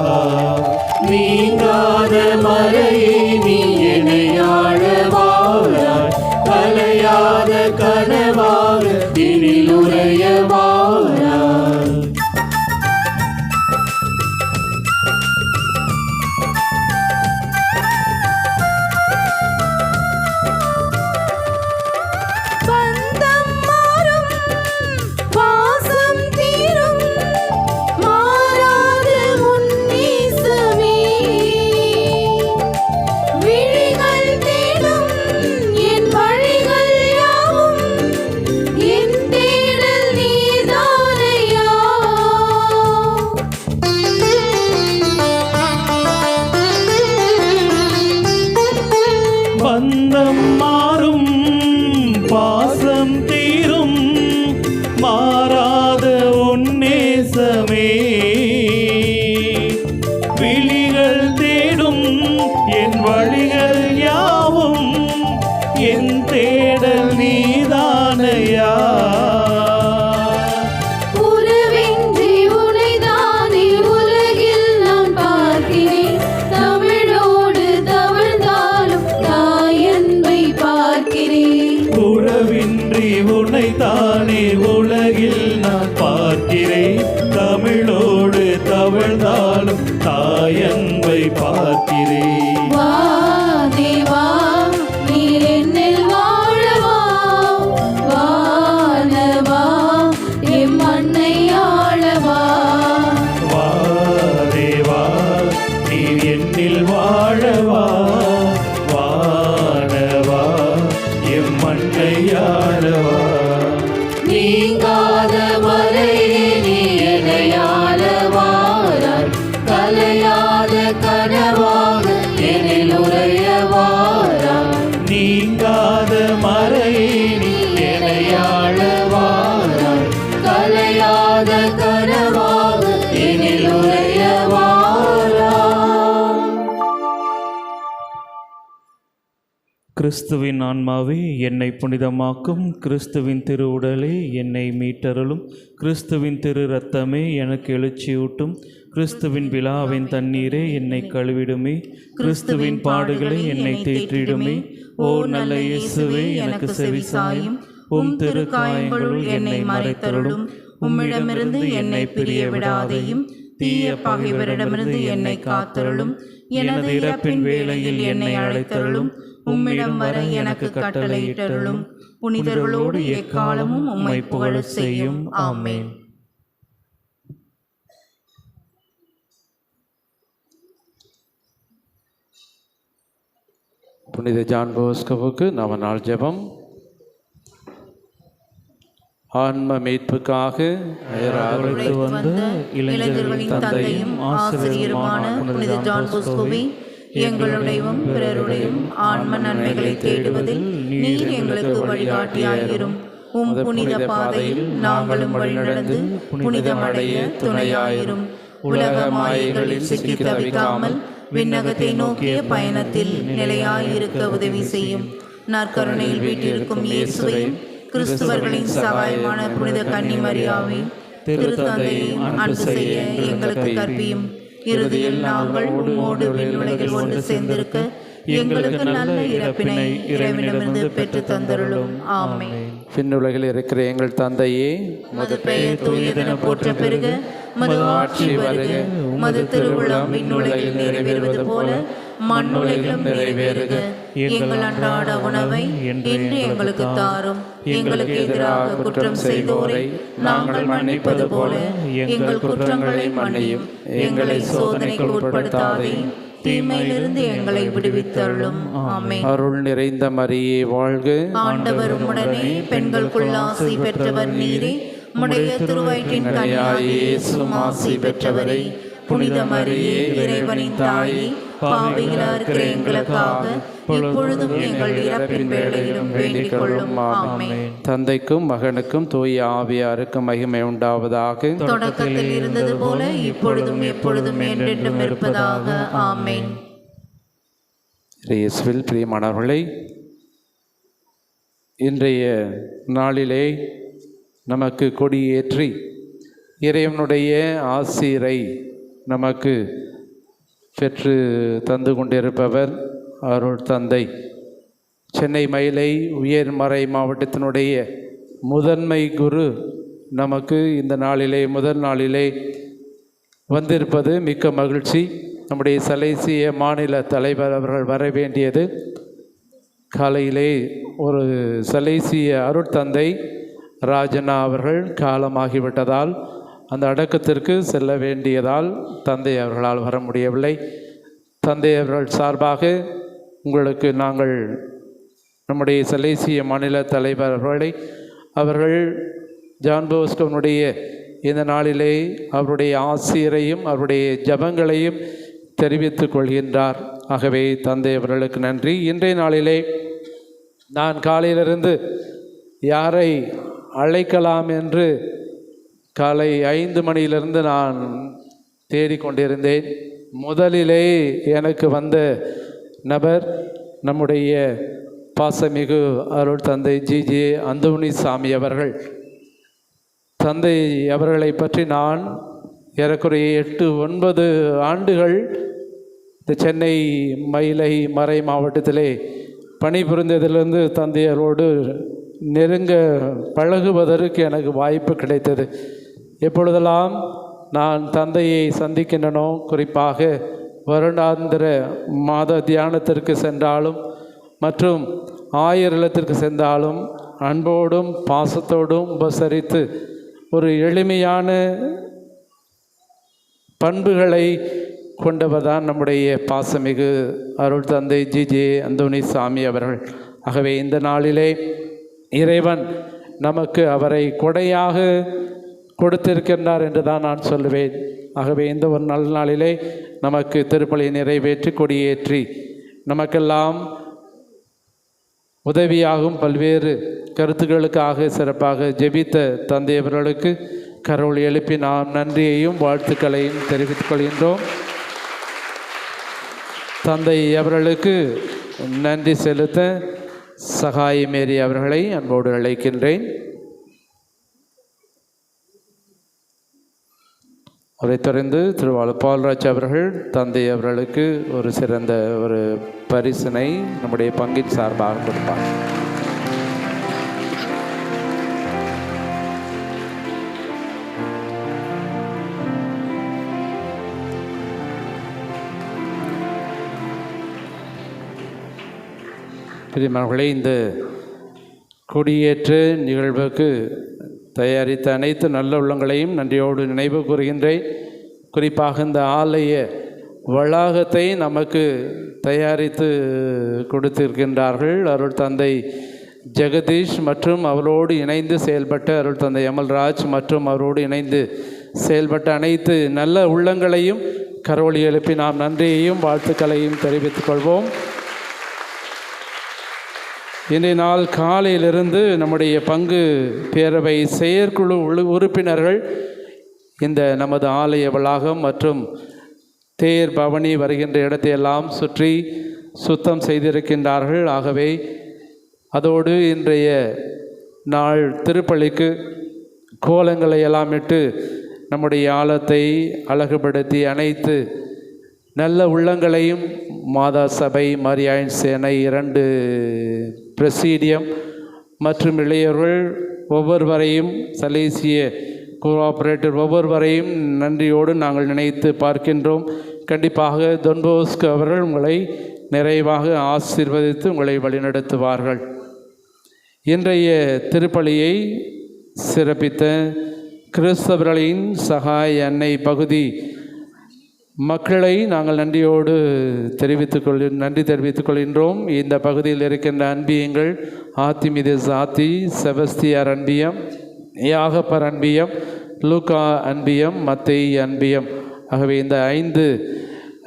நீங்காத மறையே நீ என்னை ஆளவாராய், கலையாத கனவாக இனில் உரையவாராய். பந்தம் மாறும், பாசம் தீரும், மாறாத உன் நேசமே. விழிகள் தேடும் என் வழிகள் யாவும், என் தேடல் நீதானையா. பந்தம் மாறும், பாசம் தீரும், மாறாத உன் நேசமே. விழிகள் தேடும் என் வழிகள் யாவும், என் தேடல் நீதானையா. உறவின்றி உனைதானே உலகில் நான் பார்க்கிறேன், தமிழோடு தவழ்ந்தாலும் தாயன்பை பார்க்கிறேன். உறவின்றி உன்னைத்தானே உலகில் நான் பார்க்கிறேன், தமிழோடு தவழ்ந்தாலும் தாயன்பை பார்க்கிறேன். வா தேவா, நீர் என்னில் வாழவா, வாழவா, எம் மண்ணை ஆளவா. வா தேவா, நீர் என்னில் வாழவா, வாழவா, எம் மண்ணை ஆளவா. நீங்காத மறையே நீ என்னை ஆளவாராய், கலையாத கனவாக எனில் உரையவாராய். நீங்காத மறையே நீ என்னை ஆளவாராய், கலையாத கனவாக எனில் உரையவாராய். கிறிஸ்துவின் ஆன்மாவே என்னை புனிதமாக்கும், கிறிஸ்துவின் திருவுடலே என்னை மீட்டருளும், கிறிஸ்துவின் திரு இரத்தமே எனக்கு எழுச்சியூட்டும், கிறிஸ்துவின் விழாவின் தண்ணீரே என்னை கழுவிடுமே, கிறிஸ்துவின் பாடுகளை என்னை தேற்றிடுமே. ஓ நல்ல இயேசுவே, எனக்கு செவிசாயும், உம் திரு காயங்களுள் என்னை மறைத்தருளும், உம்மிடமிருந்து என்னை பிரிய விடாதையும், தீய பகைவரிடமிருந்து என்னை காத்தருளும். எனது இறப்பின் வேளையில் என்னை அழைத்தருளும், உம்மிடம் வர எனக்கு கட்டளையிட்டருளும். புனிதர்களோடு எக்காலமும் உம்மை புகழச் செய்யும். ஆமென். புனித ஜான் போஸ்கோவுக்கு நவநாள் ஜெபம். ஆன்ம மீட்புக்காக உழைத்து வந்த இளைஞர்களின் தந்தையும் ஆசிரியருமான புனித ஜான் போஸ்கோவே, எங்களுடையவும் பிறருடையும் ஆன்ம நன்மைகளை தேடுவதில் நீர் எங்களுக்கு வழிகாட்டியாயிரும். உம் புனித பாதையில் நாங்களும் வழிநடந்து புனிதமடைய துணையாயிரும். உலக மாயைகளில் சிக்கி தவிக்காமல் விண்ணகத்தை நோக்கிய பயணத்தில் நிலையாயிருக்க உதவி செய்யும். நற்கருணையில் வீட்டிற்கும் இயேசுவையும், கிறிஸ்துவர்களின் சகாயமான புனித கன்னி மரியாவையும், திருத்தந்தையையும் அன்பு செய்ய எங்களுக்கு கற்பியும். இறுதியில் நாங்கள் உம்மோடு விண்ணுலகில் ஒன்று சேர்ந்திருக்க எங்களுக்கு நல்ல இறப்பினை இறைவனிடமிருந்து பெற்று தந்தருளும். ஆமென். விண்ணுலகில் இருக்கிற எங்கள் தந்தையே, உமது பெயர் தூயதென போற்ற பெருக, உமது ஆட்சி வருக, உமது திருவுளம் விண்ணுலகில் நிறைவேறுவது போல மண்ணுலகிலும் நிறைவேறுக. எங்கள் அன்றாட உணவை இன்று எங்களுக்கு தாரும். எங்களுக்கு எதிராக குற்றம் செய்தோரை நாங்கள் மன்னிப்பது போல எங்கள் குற்றங்களை மன்னியும். எங்களை சோதனைக்கு உட்படுத்தாதே, தீமையிலிருந்து எங்களை விடுவித்தருளும். ஆமென். அருள் நிறைந்த மரியே வாழ்க. ஆண்டவர் உம்முடனே, பெண்களுக்குள் ஆசி பெற்றவர் நீரே. உம்முடைய திருவயிற்றின் கனியாகிய இயேசுவும் ஆசி பெற்றவரே. புனித மரியே, இறைவனின் தாயே, பாவிகளாக இருக்கிற எங்களுக்காக இப்பொழுதும் எங்கள் இறப்பின் வேளையிலும் வேண்டிக் கொள்ளும். ஆமென். தந்தைக்கும் மகனுக்கும் தூய ஆவியாருக்கும் மகிமை உண்டாவதாக. தொடக்கத்தில் இருந்தது போல இப்பொழுதும் எப்பொழுதும் என்றென்றும் இருப்பதாக. ஆமென். இயேசுவில் பிரியமானவர்களே, இன்றைய நாளிலே நமக்கு கொடியேற்றி இறைவனுடைய ஆசீரை நமக்கு பெற்று தந்து கொண்டிருப்பவர் அருள் தந்தை, சென்னை மயிலை உயர்மறை மாவட்டத்தினுடைய முதன்மை குரு நமக்கு இந்த நாளிலே முதல் நாளிலே வந்திருப்பது மிக்க மகிழ்ச்சி. நம்முடைய சலேசிய மாநில தலைவர் அவர்கள் வர வேண்டியது. காலையிலே ஒரு சலேசிய அருட்தந்தை ராஜனா அவர்கள் காலமாகிவிட்டதால் அந்த அடக்கத்திற்கு செல்ல வேண்டியதால் தந்தை அவர்களால் வர முடியவில்லை. தந்தை அவர்கள் சார்பாக உங்களுக்கு நாங்கள் நம்முடைய சலேசிய மாநில தலைவர் அவர்கள் ஜான் போஸ்கோனுடைய இந்த நாளிலே அவருடைய ஆசிரியரையும் அவருடைய ஜபங்களையும் தெரிவித்துக் கொள்கின்றார். ஆகவே தந்தை அவர்களுக்கு நன்றி. இன்றைய நாளிலே நான் காலையிலிருந்து யாரை அழைக்கலாம் என்று காலை 5 மணியிலிருந்து நான் தேடிக்கொண்டிருந்தேன். முதலிலே எனக்கு வந்த நபர் நம்முடைய பாசமிகு அருள் தந்தை ஜிஜே அந்தோணிசாமி அவர்கள். தந்தை அவர்களை பற்றி நான் ஏறக்குறைய 8-9 ஆண்டுகள் இந்த சென்னை மயிலை மறை மாவட்டத்திலே பணிபுரிந்ததிலிருந்து தந்தையரோடு நெருங்க பழகுவதற்கு எனக்கு வாய்ப்பு கிடைத்தது. எப்பொழுதெல்லாம் நான் தந்தையை சந்திக்கின்றனோ, குறிப்பாக வருடாந்திர மாத தியானத்திற்கு சென்றாலும் மற்றும் ஆயர் இல்லத்திற்கு சென்றாலும் அன்போடும் பாசத்தோடும் உபசரித்து ஒரு எளிமையான பண்புகளை கொண்டவர் தான் நம்முடைய பாசமிகு அருள் தந்தை ஜிஜே அந்தோணிசாமி அவர்கள். ஆகவே இந்த நாளிலே இறைவன் நமக்கு அவரை கொடையாக கொடுத்திருக்கின்றார் என்று தான் நான் சொல்லுவேன். ஆகவே இந்த ஒரு நல்ல நாளிலே நமக்கு திருப்பலியை நிறைவேற்றி கொடியேற்றி நமக்கெல்லாம் உதவியாகும் பல்வேறு கருத்துக்களுக்காக சிறப்பாக ஜெபித்த தந்தையவர்களுக்கு கரோல் எழுப்பி நாம் நன்றியையும் வாழ்த்துக்களையும் தெரிவித்துக் கொள்கின்றோம். தந்தை அவர்களுக்கு நன்றி செலுத்த சகாய மேரி அவர்களை அன்போடு அழைக்கின்றேன். அதைத் தொடர்ந்து திருவாளர் பால்ராஜ் அவர்கள் தந்தை அவர்களுக்கு ஒரு சிறந்த ஒரு பரிசினை நம்முடைய பங்கின் சார்பாக கொடுப்பார். பிரியமானவர்களே, இந்த கொடியேற்ற நிகழ்வுக்கு தயாரித்த அனைத்து நல்ல உள்ளங்களையும் நன்றியோடு நினைவு கூறுகின்றேன். குறிப்பாக இந்த ஆலய வளாகத்தை நமக்கு தயாரித்து கொடுத்திருக்கின்றார்கள் அருள் தந்தை ஜெகதீஷ் மற்றும் அவரோடு இணைந்து செயல்பட்ட அருள் தந்தை அமல்ராஜ் மற்றும் அவரோடு இணைந்து செயல்பட்ட அனைத்து நல்ல உள்ளங்களையும் கரோலி எழுப்பி நாம் நன்றியையும் வாழ்த்துக்களையும் தெரிவித்துக் கொள்வோம். இன்றைய நாள் காலையிலிருந்து நம்முடைய பங்கு பேரவை செயற்குழு உறுப்பினர்கள் இந்த நமது ஆலய வளாகம் மற்றும் தேர் பவனி வருகின்ற இடத்தையெல்லாம் சுற்றி சுத்தம் செய்திருக்கின்றார்கள். ஆகவே அதோடு இன்றைய நாள் திருப்பலிக்கு கோலங்களை எல்லாம் இட்டு நம்முடைய ஆலயத்தை அழகுபடுத்தி அனைத்து நல்ல உள்ளங்களையும் மாதா சபை, மரியாயின் சேனை, 2 பிரசீடியம் மற்றும் இளையர்கள் ஒவ்வொருவரையும் சலேசிய கோஆபரேட்டர் ஒவ்வொருவரையும் நன்றியோடு நாங்கள் நினைத்து பார்க்கின்றோம். கண்டிப்பாக தொன்போஸ்கோ அவர்கள் உங்களை நிறைவாக ஆசீர்வதித்து உங்களை வழிநடத்துவார்கள். இன்றைய திருப்பலியை சிறப்பித்த கிறிஸ்தவர்களின் சகாய அன்னை பகுதி மக்களை நாங்கள் நன்றி தெரிவித்துக் கொள்கின்றோம். இந்த பகுதியில் இருக்கின்ற அன்பியங்கள் ஆத்திமித சாத்தி, செபஸ்தியார் அன்பியம், யாகப்பர் அன்பியம், லூக்கா அன்பியம், மத்தேயு அன்பியம். ஆகவே இந்த 5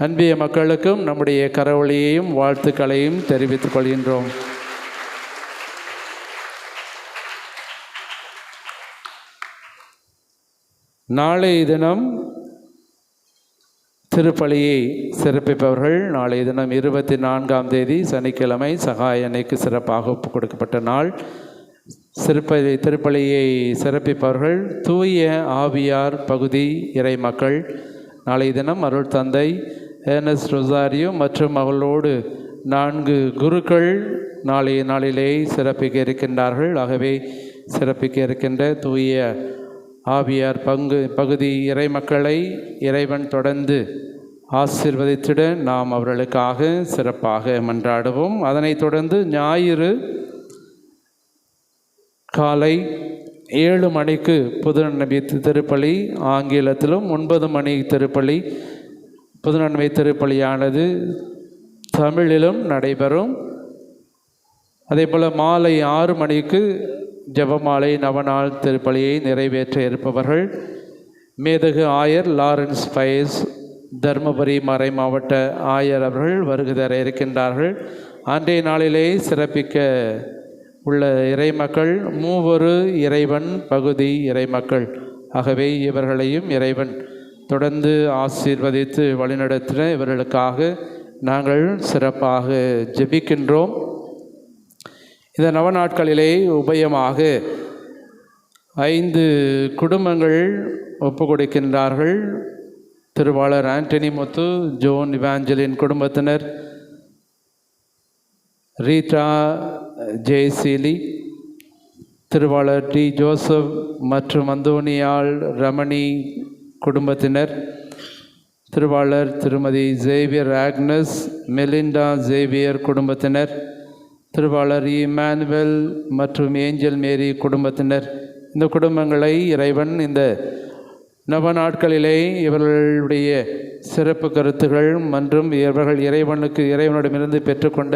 அன்பிய மக்களுக்கும் நம்முடைய கரவொலியையும் வாழ்த்துக்களையும் தெரிவித்துக் கொள்கின்றோம். நாளைய தினம் திருப்பலியை சிறப்பிப்பவர்கள் நாளைய தினம் 24ஆம் தேதி சனிக்கிழமை சகாய அன்னைக்கு சிறப்பாக ஒப்புக் கொடுக்கப்பட்ட நாள். திருப்பலியை சிறப்பிப்பவர்கள் தூய ஆவியார் பகுதி இறை மக்கள். நாளைய தினம் அருள் தந்தை ஏர்னஸ்ட் ரொசாரியோ மற்றும் அவர்களோடு 4 குருக்கள் நாளைய நாளிலே சிறப்பிக்க இருக்கின்றார்கள். ஆகவே சிறப்பிக்க இருக்கின்ற தூய ஆவியார் பகுதி இறை மக்களை இறைவன் தொடர்ந்து ஆசீர்வதித்திட நாம் அவர்களுக்காக சிறப்பாக மன்றாடுவோம். அதனைத் தொடர்ந்து ஞாயிறு காலை 7 மணிக்கு புதுநன்மை திருப்பலி ஆங்கிலத்திலும், 9 மணி திருப்பலி புதுநன்மை திருப்பலியானது தமிழிலும் நடைபெறும். அதே போல் மாலை 6 மணிக்கு ஜெபமாலை நவநாள் திருப்பலியை நிறைவேற்ற இருப்பவர்கள் மேதகு ஆயர் லாரன்ஸ் பயஸ், தருமபுரி மறை மாவட்ட ஆயர் அவர்கள் வருகை தர இருக்கின்றார்கள். அன்றைய நாளிலே சிறப்பிக்க உள்ள இறைமக்கள் 3 இறைவன் பகுதி இறைமக்கள். ஆகவே இவர்களையும் இறைவன் தொடர்ந்து ஆசீர்வதித்து வழிநடத்தின இவர்களுக்காக நாங்கள் சிறப்பாக ஜெபிக்கின்றோம். இந்த நவநாட்களிலே உபயமாக 5 குடும்பங்கள் ஒப்பு கொடுக்கின்றார்கள். திருவாளர் ஆண்டனி முத்து, ஜோன் இவாஞ்சலின் குடும்பத்தினர், ரீட்டா ஜெயசீலி, திருவாளர் டி ஜோசப் மற்றும் அந்தோனியாள் ரமணி குடும்பத்தினர், திருவாளர் திருமதி ஜேவியர் ஆக்னஸ், மெலிண்டா ஜேவியர் குடும்பத்தினர், திருவாளர் இமானுவேல் மற்றும் ஏஞ்சல் மேரி குடும்பத்தினர். இந்த குடும்பங்களை இறைவன் இந்த நவ நாட்களிலே இவர்களுடைய சிறப்பு கருத்துகள் மற்றும் இவர்கள் இறைவனிடமிருந்து பெற்றுக்கொண்ட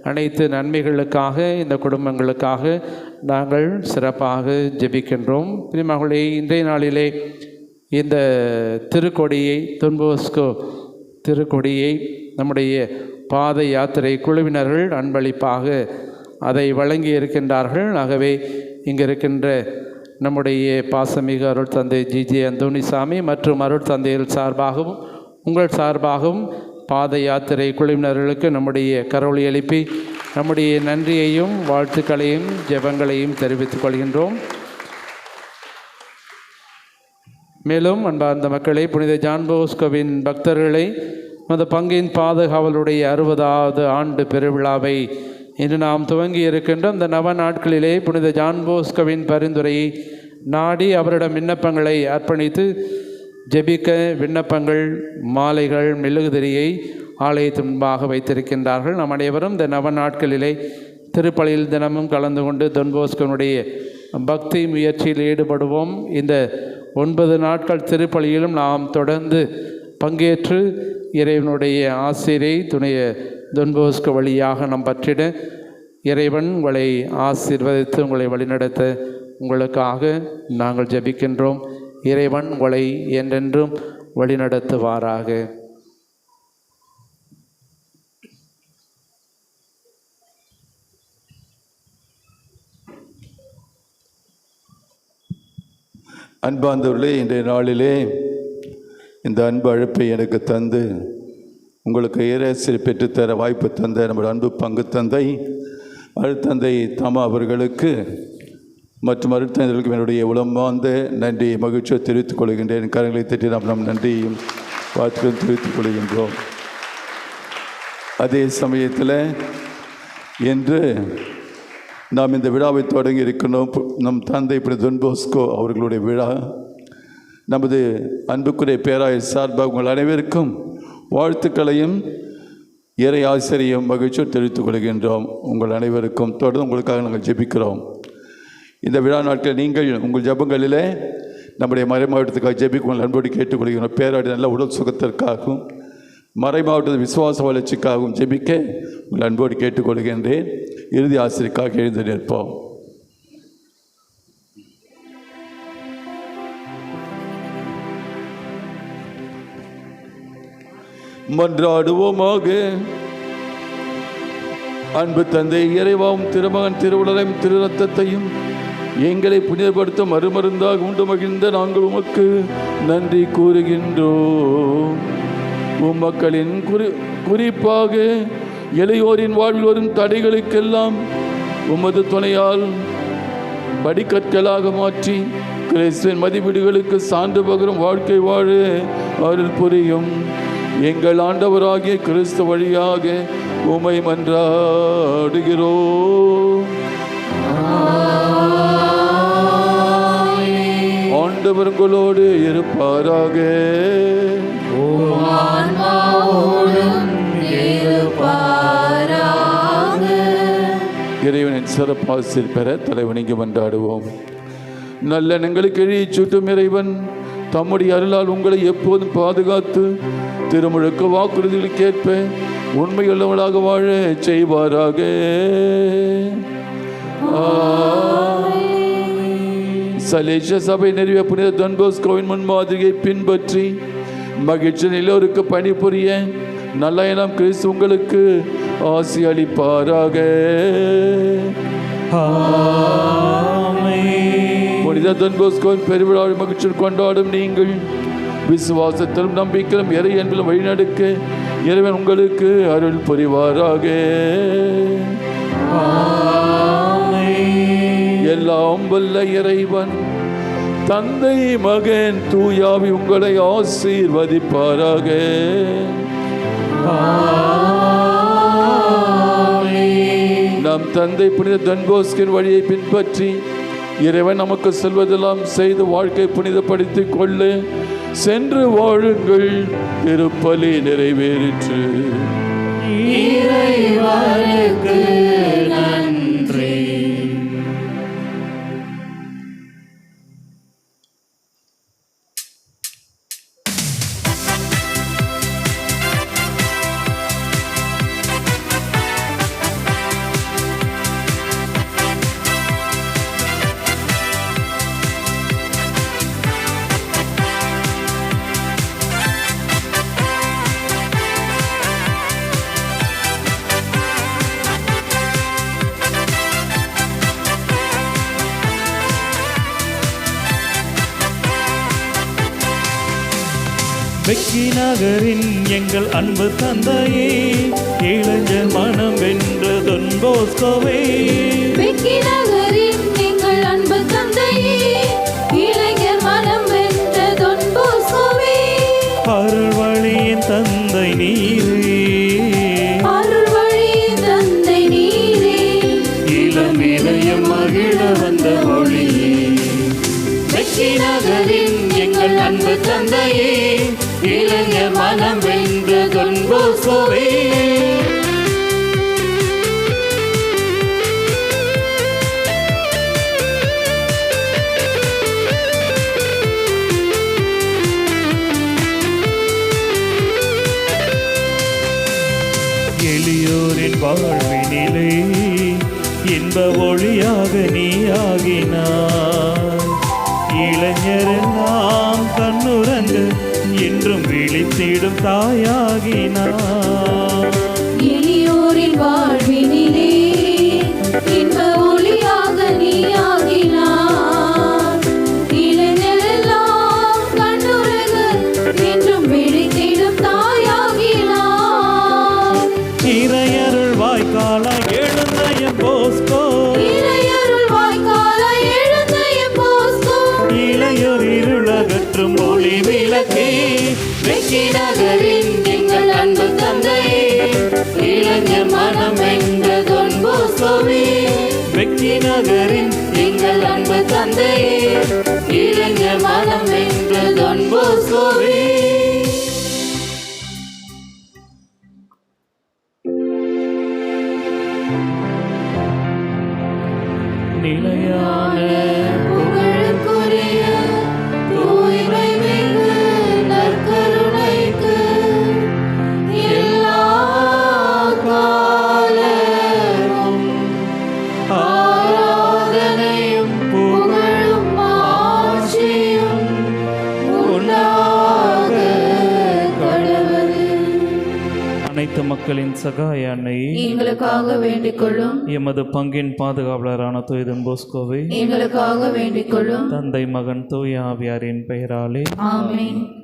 அனைத்து நன்மைகளுக்காக இந்த குடும்பங்களுக்காக நாங்கள் சிறப்பாக ஜெபிக்கின்றோம். பிரியமானவர்களே, இன்றைய நாளிலே இந்த திருக்கொடியை தொன்போஸ்கோ திருக்கொடியை நம்முடைய பாத யாத்திரை குழுவினர்கள் அன்பளிப்பாக அதை வழங்கி இருக்கின்றார்கள். ஆகவே இங்கே இருக்கின்ற நம்முடைய பாசமிகு அருள் தந்தை ஜிஜே அந்தோணிசாமி மற்றும் அருள் தந்தைகள் சார்பாகவும் உங்கள் சார்பாகவும் பாத யாத்திரை குழுவினர்களுக்கு நம்முடைய கரவொலி எழுப்பி நம்முடைய நன்றியையும் வாழ்த்துக்களையும் ஜெபங்களையும் தெரிவித்துக் கொள்கின்றோம். மேலும் அன்பார்ந்த மக்களை, புனித ஜான் போஸ்கோவின் பக்தர்களை அந்த பங்கின் பாதுகாவலுடைய 60வது ஆண்டு பெருவிழாவை இன்று நாம் துவங்கி இருக்கின்ற இந்த நவ நாட்களிலே புனித ஜான் போஸ்கோவின் பரிந்துரையை நாடி அவரிடம் விண்ணப்பங்களை அர்ப்பணித்து ஜெபிக்க விண்ணப்பங்கள், மாலைகள், மெழுகுதிரியை ஆலயத்தின் முன்பாக வைத்திருக்கின்றார்கள். நம் அனைவரும் இந்த நவ நாட்களிலே திருப்பலியில் தினமும் கலந்து கொண்டு தொன்போஸ்கனுடைய பக்தி முயற்சியில் ஈடுபடுவோம். இந்த 9 நாட்கள் திருப்பலியிலும் நாம் தொடர்ந்து பங்கேற்று இறைவனுடைய ஆசிரை துணைய தொன்போஸ்கோ வழியாக நாம் பற்றிட இறைவன் உங்களை ஆசீர்வதித்து உங்களை வழிநடத்த உங்களுக்காக நாங்கள் ஜெபிக்கின்றோம். இறைவன் உங்களை என்றென்றும் வழிநடத்துவாராக. அன்பார்ந்தவர்களே, இன்றைய நாளிலே இந்த அன்பு அழைப்பை எனக்கு தந்து உங்களுக்கு இறையாசிர் பெற்றுத்தர வாய்ப்பு தந்த நம்முடைய அன்பு பங்கு தந்தை அருட்தந்தை தாமா அவர்களுக்கு மற்றும் அருட்தந்தைகளுக்கு என்னுடைய உளமார்ந்த நன்றி மகிழ்ச்சியை தெரிவித்துக் கொள்கின்றேன். கரங்களை தட்டி நாம் நன்றியையும் வாழ்த்துக்களும் தெரிவித்துக் கொள்கின்றோம். அதே சமயத்தில் இன்று நாம் இந்த விழாவை தொடங்கி இருக்கணும். நம் தந்தை புனித தொன் போஸ்கோ அவர்களுடைய விழா. நமது அன்புக்குரிய பேராயர் சார்பாக உங்கள் அனைவருக்கும் வாழ்த்துக்களையும் இறை ஆசிரியம் மகிழ்ச்சியோடு தெரிவித்துக் கொள்கின்றோம். உங்கள் அனைவருக்கும் தொடர்ந்து உங்களுக்காக நாங்கள் ஜெபிக்கிறோம். இந்த விழா நாட்கள் நீங்கள் உங்கள் ஜெபங்களிலே நம்முடைய மறை மாவட்டத்துக்காக ஜெபிக்க உங்கள் அன்போடு கேட்டுக்கொள்கிறோம். பேராடி நல்ல உடல் சுகத்திற்காகவும் மறை மாவட்டத்தின் விசுவாச வளர்ச்சிக்காகவும் ஜெபிக்க உங்கள் அன்போடு கேட்டுக்கொள்கின்றேன். இறுதி ஆசிரியக்காக எழுந்து நிற்போம். மன்றாடுவோமாக. அன்பு தந்தை, இறைவாவும் திருமகன் திருவுடலையும் திரு ரத்தத்தையும் எங்களை புனிதப்படுத்தும் மறுமருந்தாக உண்டு மகிழ்ந்த நாங்கள் உமக்கு நன்றி கூறுகின்றோம். உம்மக்களின் குறிப்பாக இளையோரின் வாழ்வில் வரும் தடைகளுக்கெல்லாம் உமது துணையால் படிக்கற்களாக மாற்றி கிறிஸ்துவின் மதிப்பீடுகளுக்கு சான்று பகரும் வாழ்க்கை வாழ அருள் புரியும். எங்கள் ஆண்டவராகிய கிறிஸ்து வழியாக உம்மை மன்றாடுகிறோம். ஆண்டவர் உங்களோடு இருப்பாராக. இறைவனின் சிறப்பாசிரியர் பெற தலைவணங்கி மன்றாடுவோம். நல்ல எங்களுக்கு எழியை சுட்டும் இறைவன் தம்முடைய அருளால் உங்களை எப்போதும் பாதுகாத்து திருமுழுக்க வாக்குறுதிகளுக்கு ஏற்ப உண்மையுள்ளவளாக வாழ செய்வாராக. சலேஷ சபை நிறுவிய புனித டான் போஸ்கோவின் முன்மாதிரியை பின்பற்றி மகிழ்ச்சி எல்லோருக்கு பணிபுரிய நல்ல இனம் கிறிஸ்து உங்களுக்கு ஆசி அளிப்பாராக. புனித டான் போஸ்கோவின் பெருவிழாவை மகிழ்ச்சியில் கொண்டாடும் நீங்கள் விசுவாசத்திலும் நம்பிக்கையிலும் இறை அன்பிலும் வழிநடக்க இறைவன் உங்களுக்கு அருள் புரிவாராக. எல்லாம் வல்ல இறைவன் தந்தை மகன் தூயாவி உங்களை ஆசீர்வதிப்பாராக. நம் தந்தை புனித டான் போஸ்கின் வழியை பின்பற்றி இறைவன் நமக்கு செல்வதெல்லாம் செய்து வாழ்க்கை புனிதப்படுத்திக் கொள்ள சென்று வாழுங்கள். திருப்பலி நிறைவேறிற்று. இறைவனுக்கு நன்றி. வெக்கி நகரின் எங்கள் அன்பு தந்தையே, இளைஞர் மனம் வென்ற டான் போஸ்கோவே. வெக்கி நகரின் எங்கள் அன்பு தந்தையே, இளைஞர் மனம் வென்ற டான் போஸ்கோவே. அருள் வழியின் தந்தை நீரே, அருள் வழியின் தந்தை நீரே. இளம் இதயம் மகிழ வந்த ஒளியே. வெக்கி நகரின் எங்கள் அன்பு தந்தையே, இளைஞர் மனம் வென்ற டான் போஸ்கோவே. எளியோரின் வாழ்வினிலே இன்ப ஒளியாக நீ ஆகினாய். இளைஞரெல்லாம் கண்ணுறங்க என்றும் விழித்திடும் தாயாகினார். எளியோரின் வாழ்வினிலே இன்ப ஒளியாக நீ ஆகினார். இளைஞரெல்லாம் கண்ணுறங்க என்றும் விழித்திடும் தாயாகினார். இறையருள் வாய்க்காலாய் எழுந்த எம் போஸ்கோ, இறையருள் வாய்க்காலாய் எழுந்த எம் போஸ்கோ. இளையோர் இருளகற்றும் ஒளி விளக்கே. வெக்கி நகரின் எங்கள் அன்பு தந்தையே, இளைஞர் மனம் வென்ற டான் போஸ்கோவே. வெக்கி நகரின் எங்கள் அன்பு தந்தையே, இளைஞர் மனம் வென்ற டான் போஸ்கோவே. நிலையான புகழுக்குரிய தூய்மை மிகு நற்கருணைக்கு எல்லா காலமும் ஆராதனையும் புகழும் ஆட்சியும் உண்டாக கடவுளே. அனைத்து மக்களின் சகாய அன்னையே, எங்களுக்காக வேண்டிக் கொள்ளும். எமது பங்கின் பாதுகாவலரான தூய don boscoவை எங்களுக்காக வேண்டிக் கொள்ளும். தந்தை மகன் தூய ஆவியாரின் பெயராலே ஆமென்.